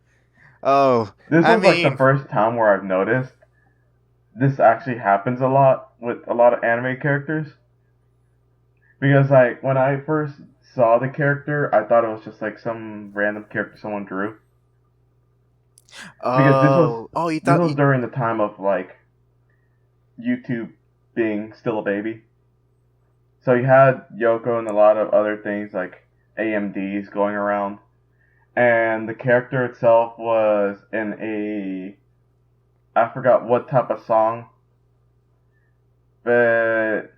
This I was like the mean, first time where I've noticed this actually happens a lot with a lot of anime characters. Because like when I first saw the character, I thought it was just like some random character someone drew. Because oh, you this thought, was during the time of like YouTube being still a baby. So you had Yoko and a lot of other things like AMDs going around. And the character itself was in I forgot what type of song, but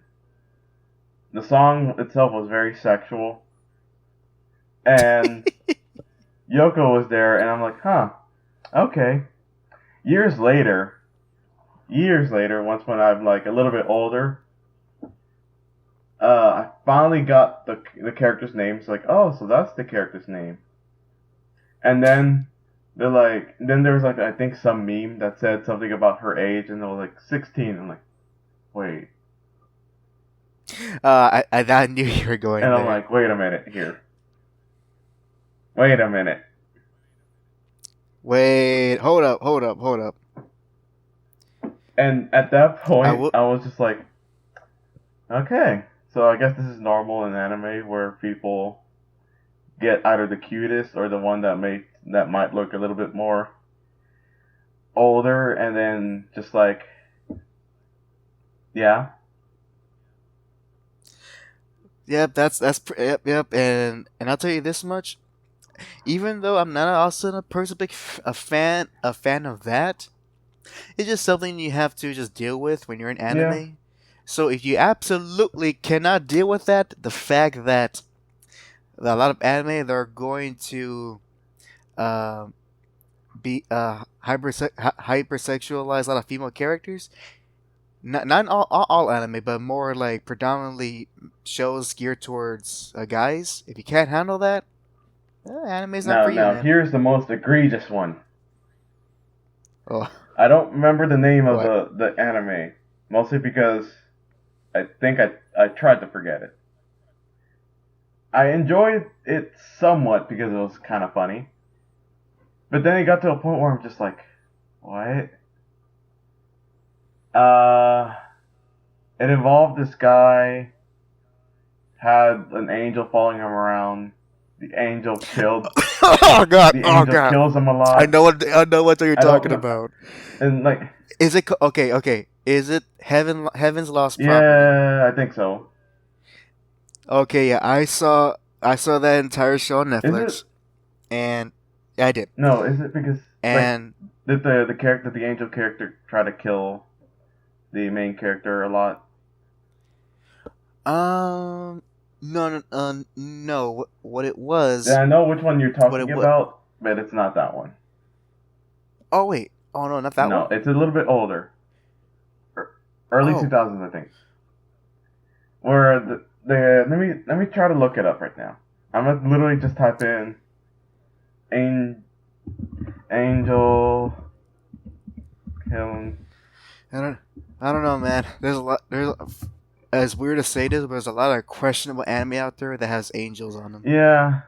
the song itself was very sexual, and Yoko was there, and I'm like, huh, okay. Years later, once when I'm like a little bit older, I finally got the character's name. It's like, oh, so that's the character's name. And then then there was like I think some meme that said something about her age, and it was like 16. I'm like, wait, I knew you were going and I'm there. like, wait a minute here. Wait a minute. Wait, hold up. And at that point, will. I was just like, okay, so I guess this is normal in anime where people get either the cutest or the one that might look a little bit more older, and then just like, yeah. Yep, yep, and I'll tell you this much. Even though I'm not also a person a fan of that, it's just something you have to just deal with when you're in anime. Yeah. So if you absolutely cannot deal with that, the fact that a lot of anime they're going to be hypersexualize a lot of female characters. Not all anime, but more like predominantly shows geared towards guys. If you can't handle that, anime's not for you, Now man. here's the most egregious one. Oh. I don't remember the name of What? the anime, mostly because I think I tried to forget it. I enjoyed it somewhat because it was kind of funny, but then it got to a point where I'm just like, what? It involved this guy had an angel following him around. The angel killed. Oh god! The Oh angel god! kills him a lot. I know what you're I don't talking know. about. And like, Is it okay? Okay, is it Heaven's Lost Property? yeah, I think so. Okay, yeah, I saw that entire show on Is Netflix, it? and yeah, I did. No, is it because And did the character, the angel character, try to kill the main character a lot? no. What it was? Yeah, I know which one you're What talking it was? about, but it's not that one. Oh wait. Oh no, not that No, one. it's a little bit older. Early Oh. 2000s, I think. Where the let me try to look it up right now. I'm gonna literally just type in angel killing. I don't know, man. As weird as say this, but there's a lot of questionable anime out there that has angels on them. Yeah.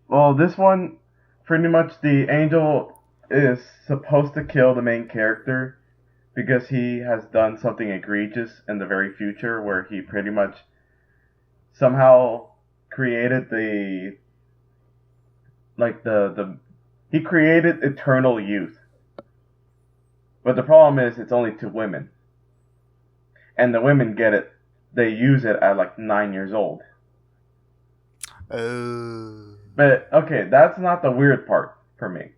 Well, this one, pretty much the angel is supposed to kill the main character because he has done something egregious in the very future where he pretty much somehow created he created eternal youth. But the problem is it's only to women. And the women get it. They use it at like 9 years old. Oh. But okay, that's not the weird part for me.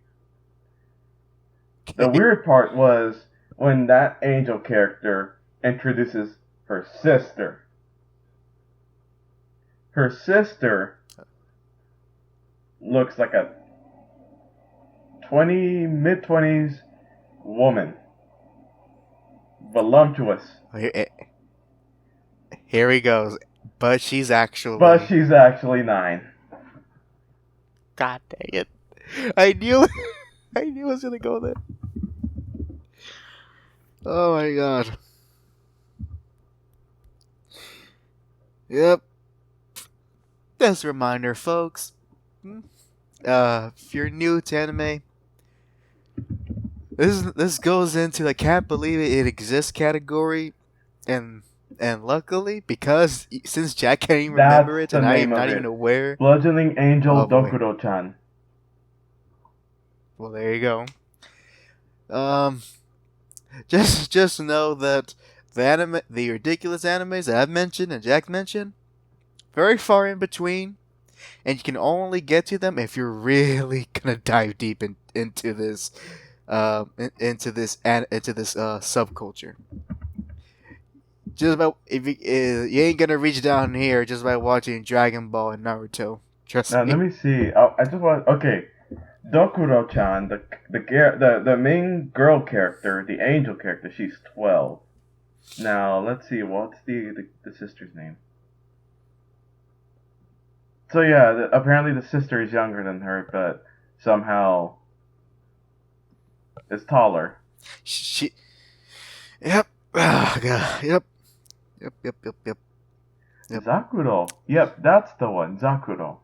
The weird part was when that angel character introduces her sister. Her sister looks like a mid-20s woman. Voluptuous. Here he goes. But she's actually 9. God dang it. I knew I was gonna go there. Oh my god. Yep. Just a reminder, folks. If you're new to anime, this goes into the can't believe it exists category, and luckily because since Jack can't even remember it, and I am not even aware. Bludgeoning Angel Oh, boy. Dokuro-chan. Well, there you go. Just know that the ridiculous animes that I've mentioned and Jack mentioned, very far in between, and you can only get to them if you're really gonna dive deep into this subculture. just by if you ain't gonna reach down here just by watching Dragon Ball and Naruto. Trust Now me. let me see. I just want. Okay, Dokuro-chan, the main girl character, the angel character. She's 12. Now let's see. What's the sister's name? So yeah, apparently the sister is younger than her, but somehow is taller. She. Yep. Ah, God. Yep. Yep. Yep. Yep. Yep. Yep. Zakuro. Yep, that's the one. Zakuro.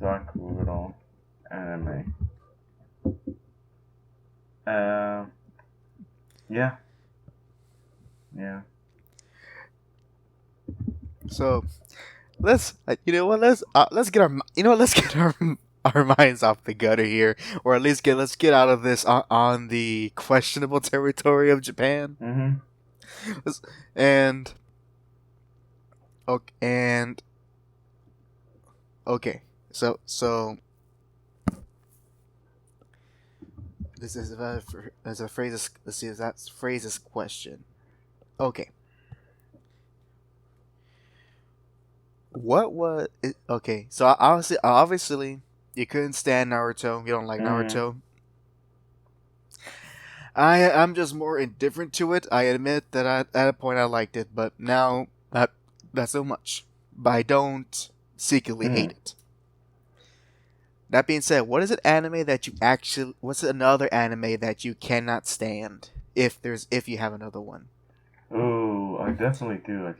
Zakuro anime. Yeah. Yeah. So let's let's get let's get our minds off the gutter here, or at least let's get out of this on the questionable territory of Japan. And okay, so this is as a phrase. Let's see if that phrases question. Okay. What was it? Okay, so obviously, you couldn't stand Naruto. You don't like Naruto. I'm just more indifferent to it. I admit that at a point I liked it, but now not so much. But I don't secretly hate it. That being said, what is an anime that you actually? What's another anime that you cannot stand? If you have another one. Ooh, I definitely do.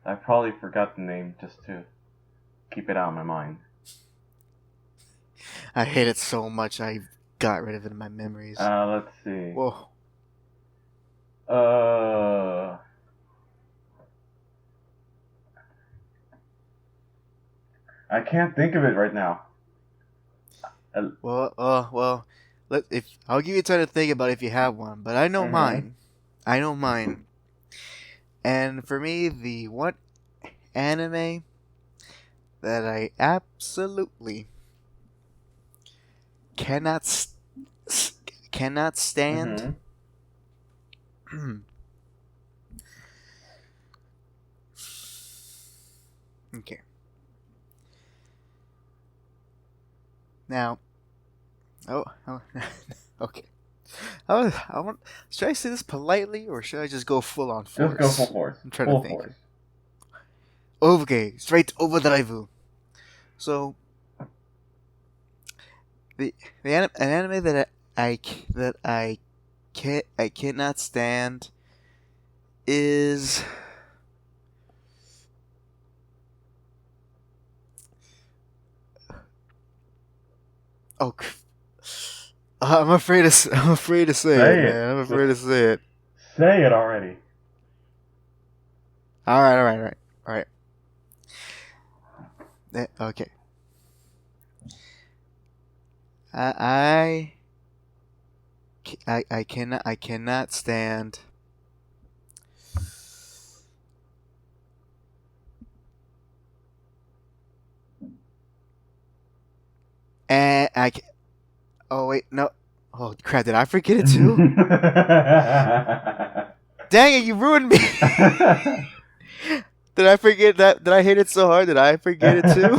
I probably forgot the name just to keep it out of my mind. I hate it so much. I got rid of it in my memories. Let's see. Whoa. I can't think of it right now. Well. If I'll give you time to think about it if you have one, but I know mine. I know mine. And for me, the one anime that I absolutely cannot stand. Okay. Now, okay. Should I say this politely or should I just go full on force? Just go full force. I'm trying to think. Okay, straight overdrive. So, an anime that I cannot stand is I'm afraid to say it, man. I'm afraid to say it. Say it already. All right. Okay. I cannot stand. And oh wait, no. Oh crap! Did I forget it too? Dang it! You ruined me. Did I forget that? Did I hate it so hard? Did I forget it too?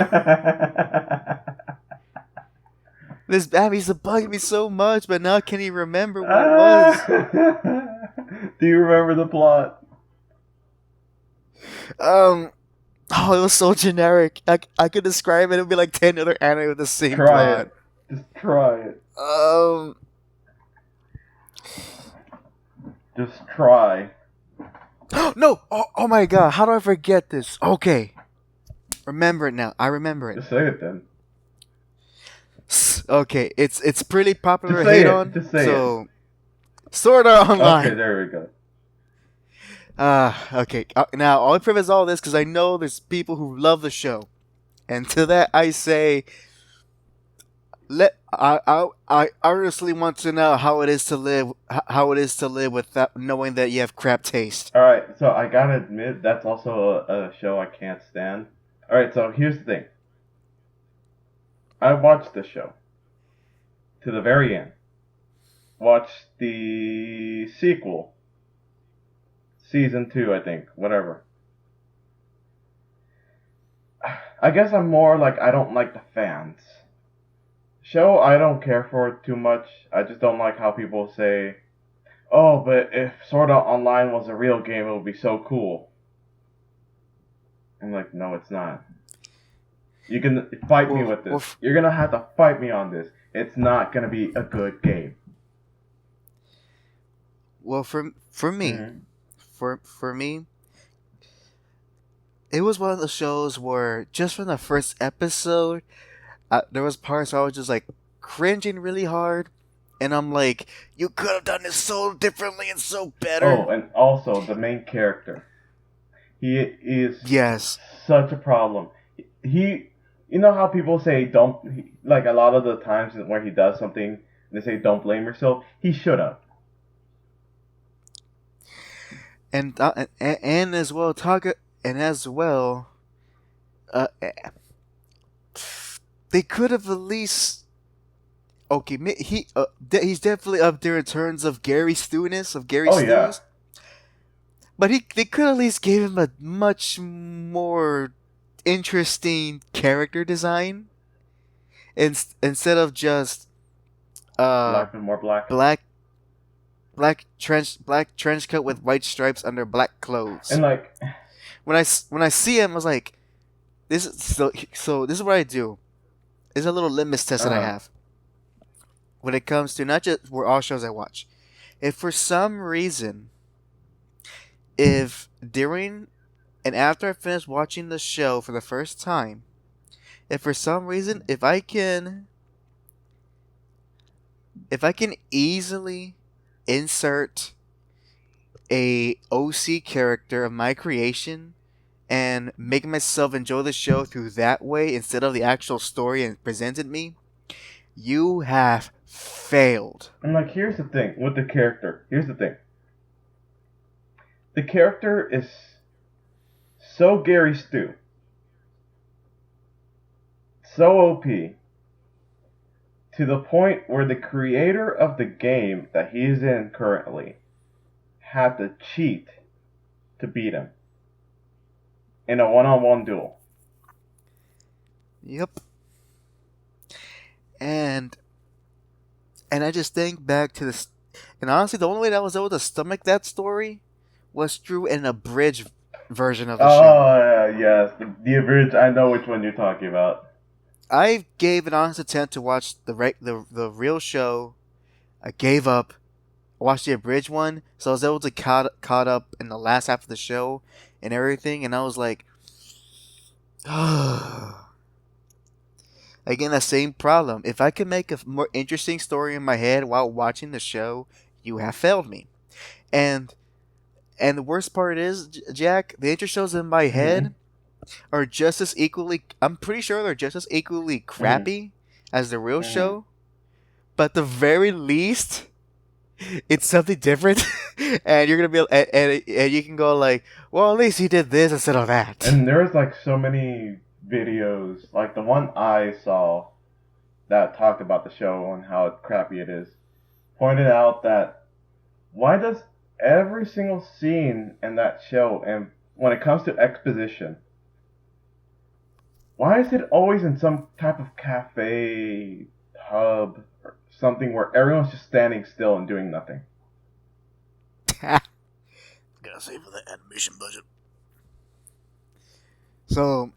This Babby's bugging me so much, but now can he remember what it was? Do you remember the plot? Oh, it was so generic. I could describe it. It would be like 10 other anime with the same plot. It. Just try it. Just try. No! Oh my god, how do I forget this? Okay. Remember it now. I remember it. Just say it then. Okay, it's pretty popular Just say hate it. on. Just say so Sword Art Online. Okay, there we go. Okay. Now I'll preface all this because I know there's people who love the show, and to that I say, I honestly want to know how it is to live without knowing that you have crap taste. All right, so I gotta admit that's also a show I can't stand. All right, so here's the thing. I watched the show to the very end. Watched the sequel. season 2, I think, whatever. I guess I'm more like I don't like the fans. Show I don't care for it too much. I just don't like how people say, "Oh, but if Sword Art Online was a real game, it would be so cool." I'm like, no, it's not. You can fight me with this. You're gonna have to fight me on this. It's not gonna be a good game. Well, for me, for me, it was one of the shows where just from the first episode, there was parts where I was just like cringing really hard, and I'm like, you could have done this so differently and so better. Oh, and also the main character, he is such a problem. You know how people say like a lot of the times where he does something, they say don't blame yourself. He should have. And as well, they could have at least. Okay, he's definitely up there in terms of Gary Stewness of Gary Stews. Yeah. But they could at least give him a much more interesting character design, instead of just black and more black. Black trench coat with white stripes under black clothes. And like when I see him, I was like, this is so this is what I do. There's a little litmus test that I have when it comes to not just all shows I watch. If for some reason, if during and after I finish watching the show for the first time, if for some reason if I can easily insert a OC character of my creation and make myself enjoy the show through that way instead of the actual story and presented me, you have failed. And like, here's the thing with the character. The character is so Gary Stu, so OP, to the point where the creator of the game that he's in currently had to cheat to beat him in a one-on-one duel. Yep. And I just think back to this, and honestly, the only way that I was able to stomach that story was through an abridged version of the show. Oh, yes, the abridged. I know which one you're talking about. I gave an honest attempt to watch the real show. I gave up. I watched the abridged one, so I was able to caught up in the last half of the show and everything, and I was like, again, the same problem. If I could make a more interesting story in my head while watching the show, you have failed me. And the worst part is, Jack, the intro shows in my head are just as equally. I'm pretty sure they're just as equally crappy as the real show. But the very least, it's something different, and you're gonna be and you can go like, well, at least he did this instead of that. And there's like so many videos, like the one I saw that talked about the show and how crappy it is, pointed out that why does every single scene in that show, and when it comes to exposition, why is it always in some type of cafe, hub, or something where everyone's just standing still and doing nothing? Gotta save for the animation budget. So,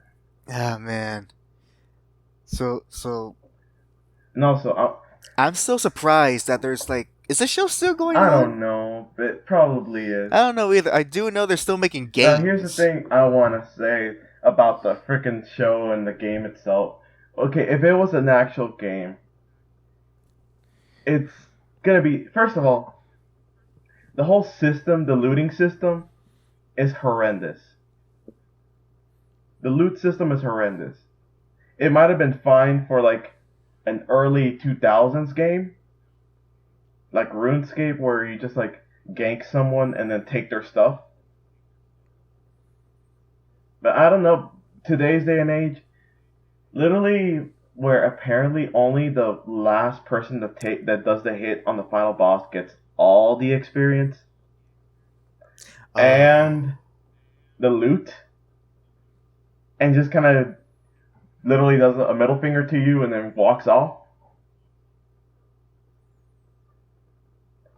man. So. No, so I'm still surprised that there's like, is the show still going on? I don't know, but it probably is. I don't know either. I do know they're still making games. Now, here's the thing I want to say about the freaking show and the game itself. Okay, if it was an actual game, it's gonna be, first of all, the whole system, the looting system, is horrendous. The loot system is horrendous. It might have been fine for like an early 2000s game, like RuneScape, where you just like gank someone and then take their stuff. But I don't know, today's day and age, literally where apparently only the last person that does the hit on the final boss gets all the experience. Oh. and the loot, and just kind of literally does a middle finger to you and then walks off.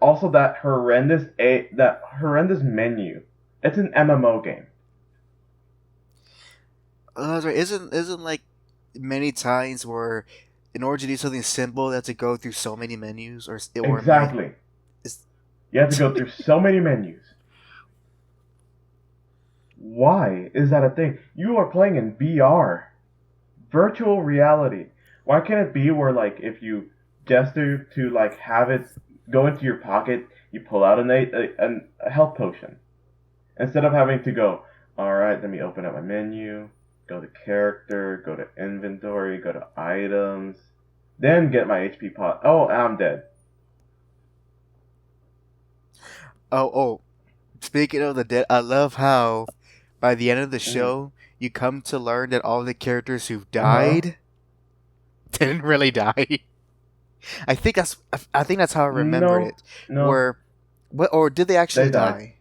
Also, that horrendous menu. It's an MMO game. That's right. Isn't like many times where in order to do something simple, they have to go through so many menus, or am I? Exactly. Is, You have to go through so many menus. Why is that a thing? You are playing in VR, virtual reality. Why can't it be where like if you gesture to like have it go into your pocket, you pull out a health potion instead of having to go. All right, let me open up my menu, go to character, go to inventory, go to items, then get my HP pot. Oh, I'm dead. oh. Speaking of the dead, I love how by the end of the Mm. show, you come to learn that all the characters who've Uh huh. died didn't really die. I think that's how I remembered No, it. no, Where what or did they they actually died. die?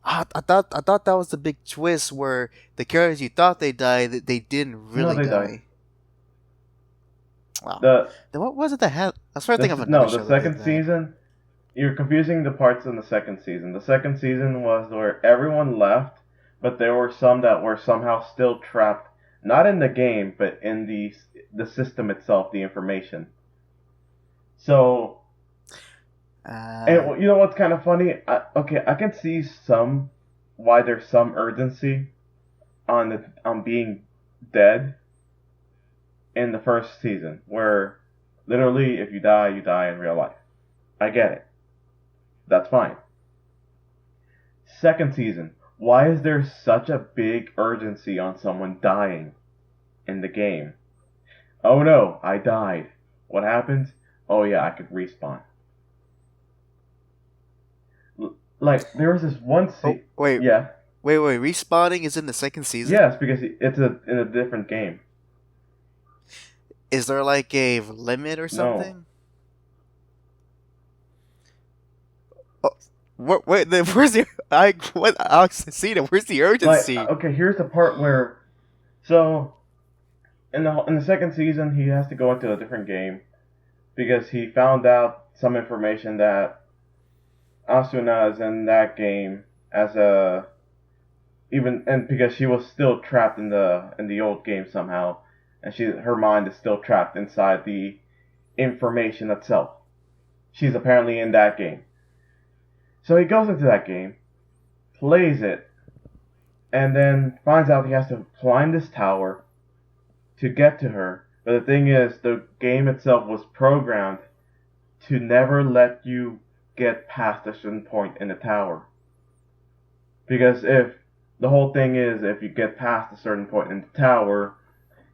I thought that was the big twist where the characters you thought they died, they didn't No, really they died. die. Wow. The Then what was it that had? I was trying to think of another the show that did second that. season. You're confusing the parts in the second season. The second season was where everyone left, but there were some that were somehow still trapped, not in the game, but in the system itself, the information. So, Uh, and you know what's kind of funny? Okay, I can see some why there's some urgency on being dead in the first season, where literally if you die in real life. I get it. That's fine. Second season, why is there such a big urgency on someone dying in the game? Oh no, I died. What happens? Oh yeah, I could respawn. Like there was this one oh scene. wait, Yeah, wait. Respawning is in the second season. yes, because it's in a different game. Is there like a limit or No, something? Oh, wait, where's the I what I see it. Where's the like urgency? okay, here's the part where so in the second season he has to go into a different game because he found out some information that Asuna is in that game as a even and because she was still trapped in the old game somehow, and her mind is still trapped inside the information itself. She's apparently in that game. So he goes into that game, plays it, and then finds out he has to climb this tower to get to her. But the thing is, the game itself was programmed to never let you get past a certain point in the tower. Because if the whole thing is if you get past a certain point in the tower,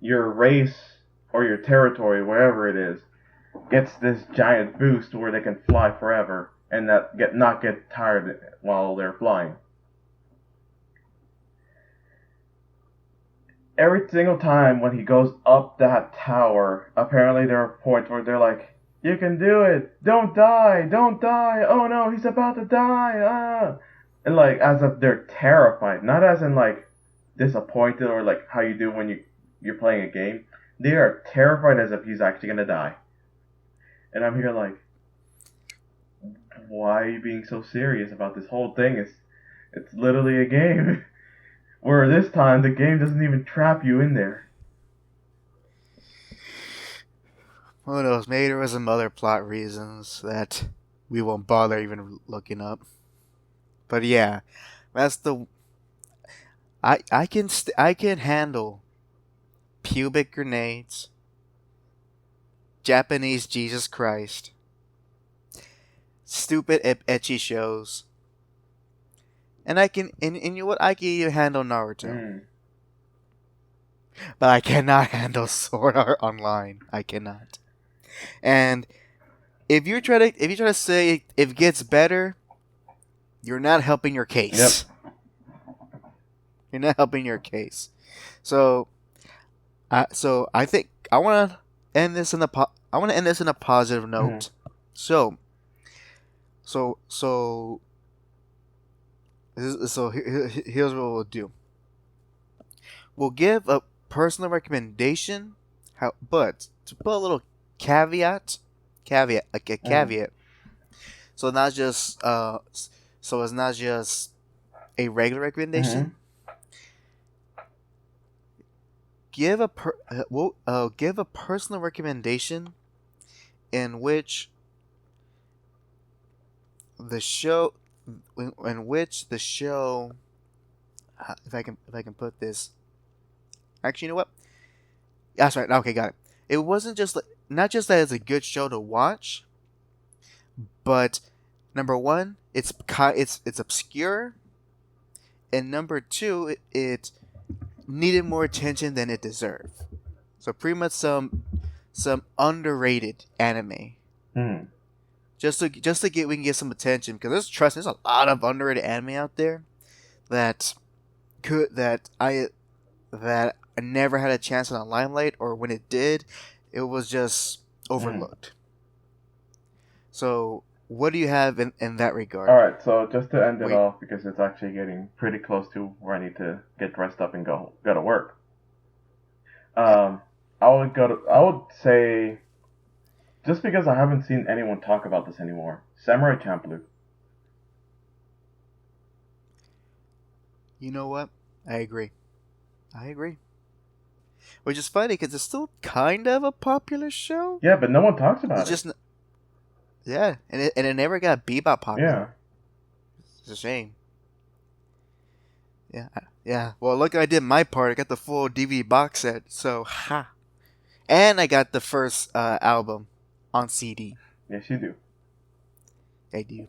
your race or your territory, wherever it is, gets this giant boost where they can fly forever and not get tired while they're flying. Every single time when he goes up that tower, apparently there are points where they're like, "You can do it! Don't die! Don't die! Oh no, he's about to die! Ah!" And like as if they're terrified, not as in like disappointed or like how you do when you're playing a game. They are terrified as if he's actually gonna die. And I'm here like, why are you being so serious about this whole thing? It's literally a game. Where this time the game doesn't even trap you in there. Who knows? Maybe there was some other plot reasons that we won't bother even looking up. But yeah, that's the I can handle pubic grenades, Japanese Jesus Christ, stupid etchy shows, and and you know what, I can even handle Naruto, Mm. but I cannot handle Sword Art Online. I cannot. And if you try to say if it gets better, you're not helping your Yep. case. You're not helping your case. So I think I want to end this in I want to end this in a positive Mm. note. So so So here's what we'll do. We'll give a personal recommendation, but to put a little like a Mm-hmm. caveat. So not just so it's not just a regular Mm-hmm. recommendation. We'll give a personal recommendation in which the show in which the show if I can put this. Actually, you know what? That's right. Okay, got it. It wasn't just not just that it's a good show to watch, but number one, it's obscure, and number two, it needed more attention than it deserved. So pretty much some underrated anime. Mm-hmm. Just to get we can get some attention because there's a lot of underrated anime out there that could that I never had a chance in the limelight, or when it did, it was just Mm-hmm. overlooked. So, what do you have in that All regard? right, so just to end it Wait, off, because it's actually getting pretty close to where I need to get dressed up and go to work. yeah, Um, I would say, just because I haven't seen anyone talk about this anymore, Samurai Champloo. you know what? I agree. I agree. Which is funny because it's still kind of a popular show. Yeah, but no one talks It's about it. just yeah, and it never got Bebop Yeah. popular. It's a shame. Yeah, yeah. Well, look, I did my part. I got the full DVD box set. So ha, and I got the first album on CD. Yes, you do. I do.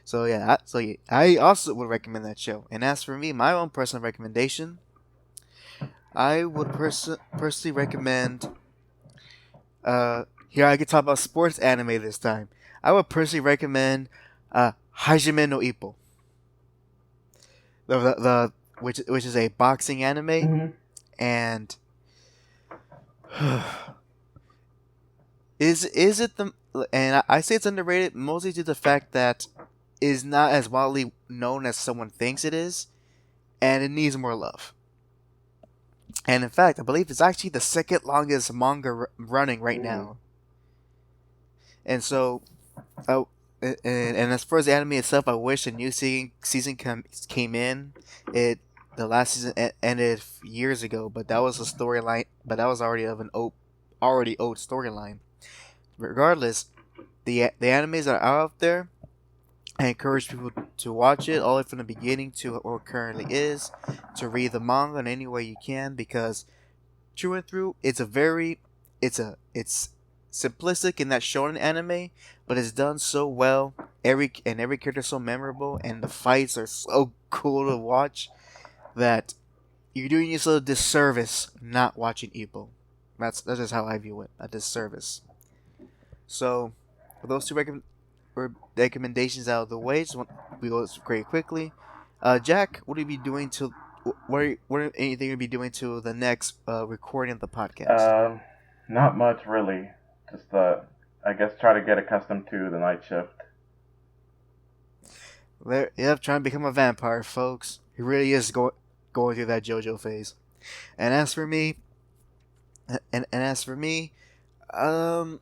So yeah, I also would recommend that show. And as for me, my own personal recommendation, I would personally recommend. Here I can talk about sports anime this time. I would personally recommend Hajime no Ippo, the which is a boxing anime, Mm-hmm. and is it the and I say it's underrated mostly due to the fact that it is not as widely known as someone thinks it is, and it needs more love. And in fact, I believe it's actually the second longest manga running right Mm-hmm. now. And so, oh, and as far as the anime itself, I wish a new season came in. It the last season ended years ago, but that was a storyline. But that was already of an already old storyline. Regardless, the animes that are out there, I encourage people to watch it all the way from the beginning to what it currently is, to read the manga in any way you can, because true and through, it's simplistic in that shonen anime, but it's done so well. Every character is so memorable, and the fights are so cool to watch that you're doing yourself a disservice not watching Ippo. That's just how I view it, a disservice. So, with those two recommendations out of the way, we go very quickly. Jack, what are you be doing to what are anything you'll be doing to the next recording of the podcast? Um, Not much really. Just I guess try to get accustomed to the night shift. There, yep, trying to become a vampire, folks. He really is going through that JoJo phase. And as for me, and as for me, um,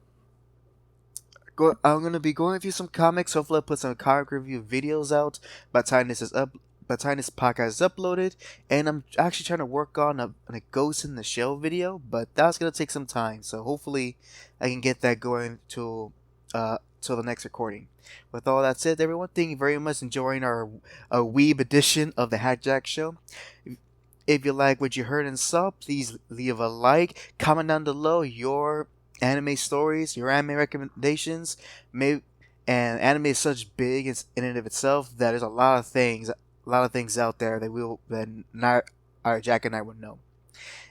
I'm gonna be going through some comics. Hopefully, I'll put some comic review videos out by the time this is up. By the time this podcast is uploaded, and I'm actually trying to work on a Ghost in the Shell video, but that's gonna take some time. So hopefully, I can get that going till the next recording. With all that said, everyone, thank you very much for enjoying our weeb edition of the HAC Show. If you like what you heard and saw, please leave a like, comment down below your anime stories, your anime recommendations. Maybe and anime is such big in and of itself that there's a lot of things out there that not our Jack and I would know.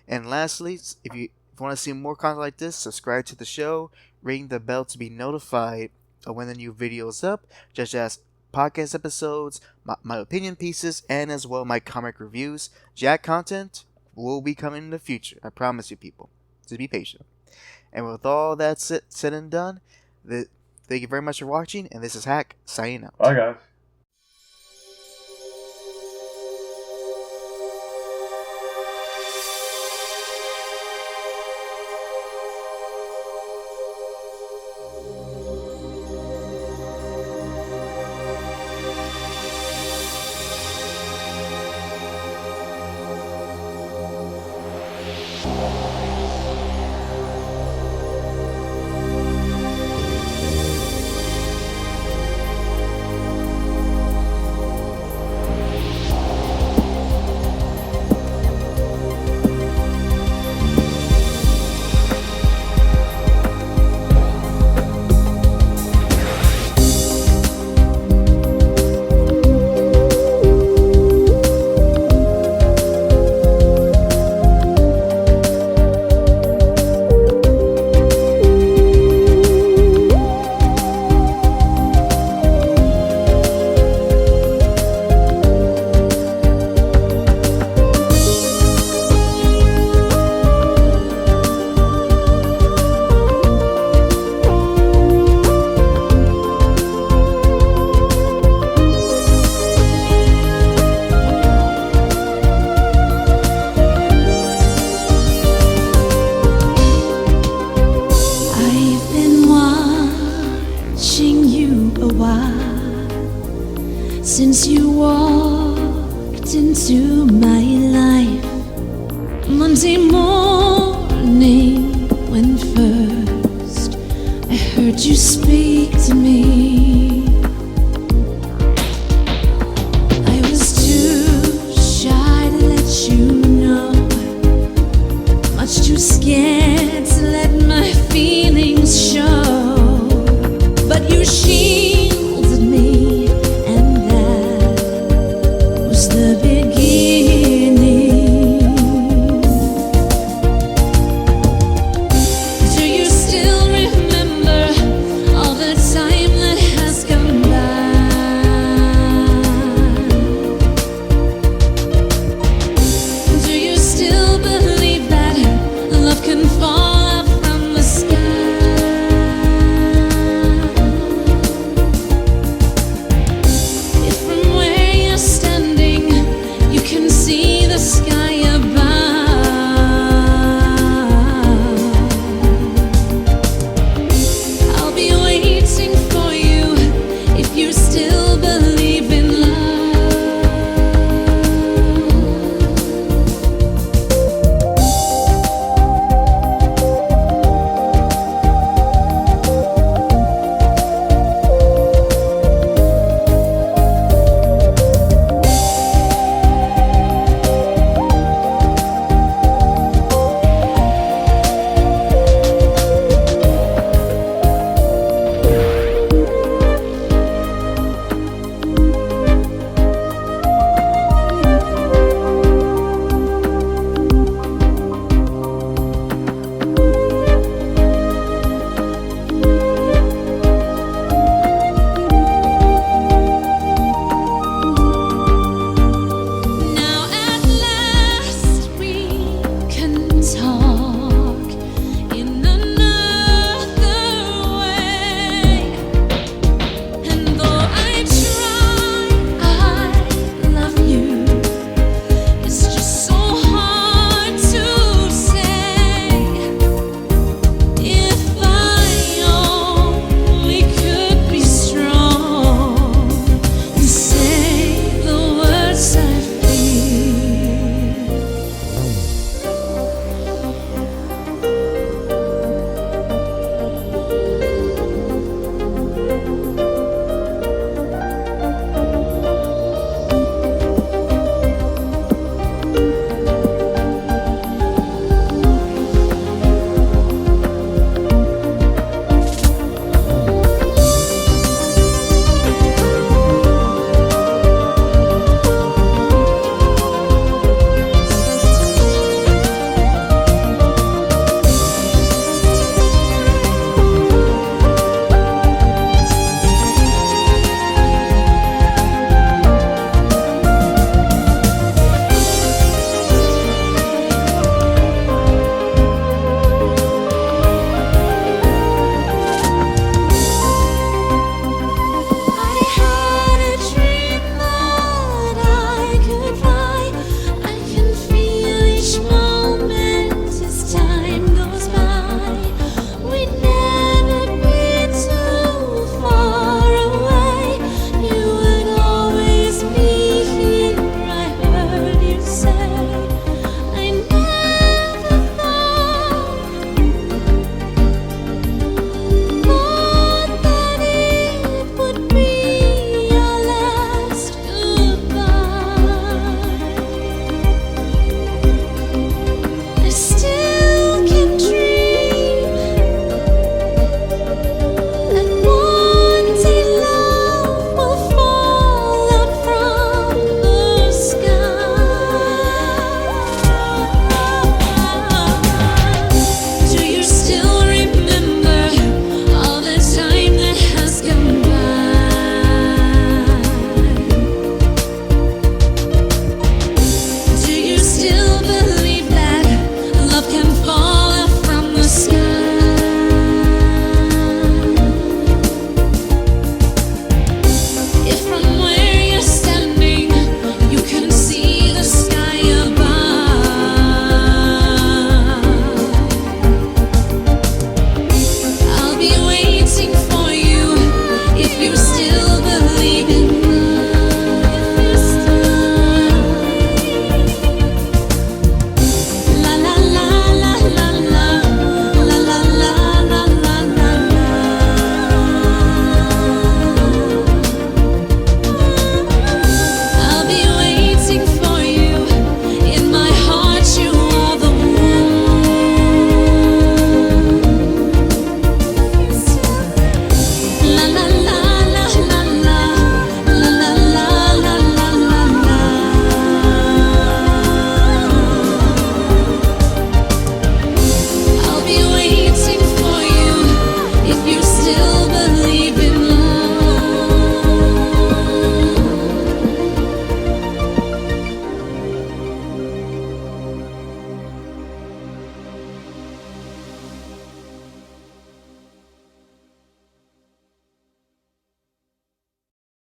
And lastly, if you want to see more content like this, subscribe to the show, ring the bell to be notified of when the new video is up, such as podcast episodes, my opinion pieces, and as well my comic reviews. Jack content will be coming in the future. I promise you, people. Just be patient. And with all that said and done, thank you very much for watching, and this is Hack signing Bye, out. guys. I've been watching you a while since you walked into my life. Monday morning, when first I heard you speak to me, I was too shy to let you know, much too scared to let my feelings show. But you shielded me, and that was the beginning. Do you still remember all the time that has gone by? Do you still believe that love can fall out from the sky? If from where you're standing you can see the sky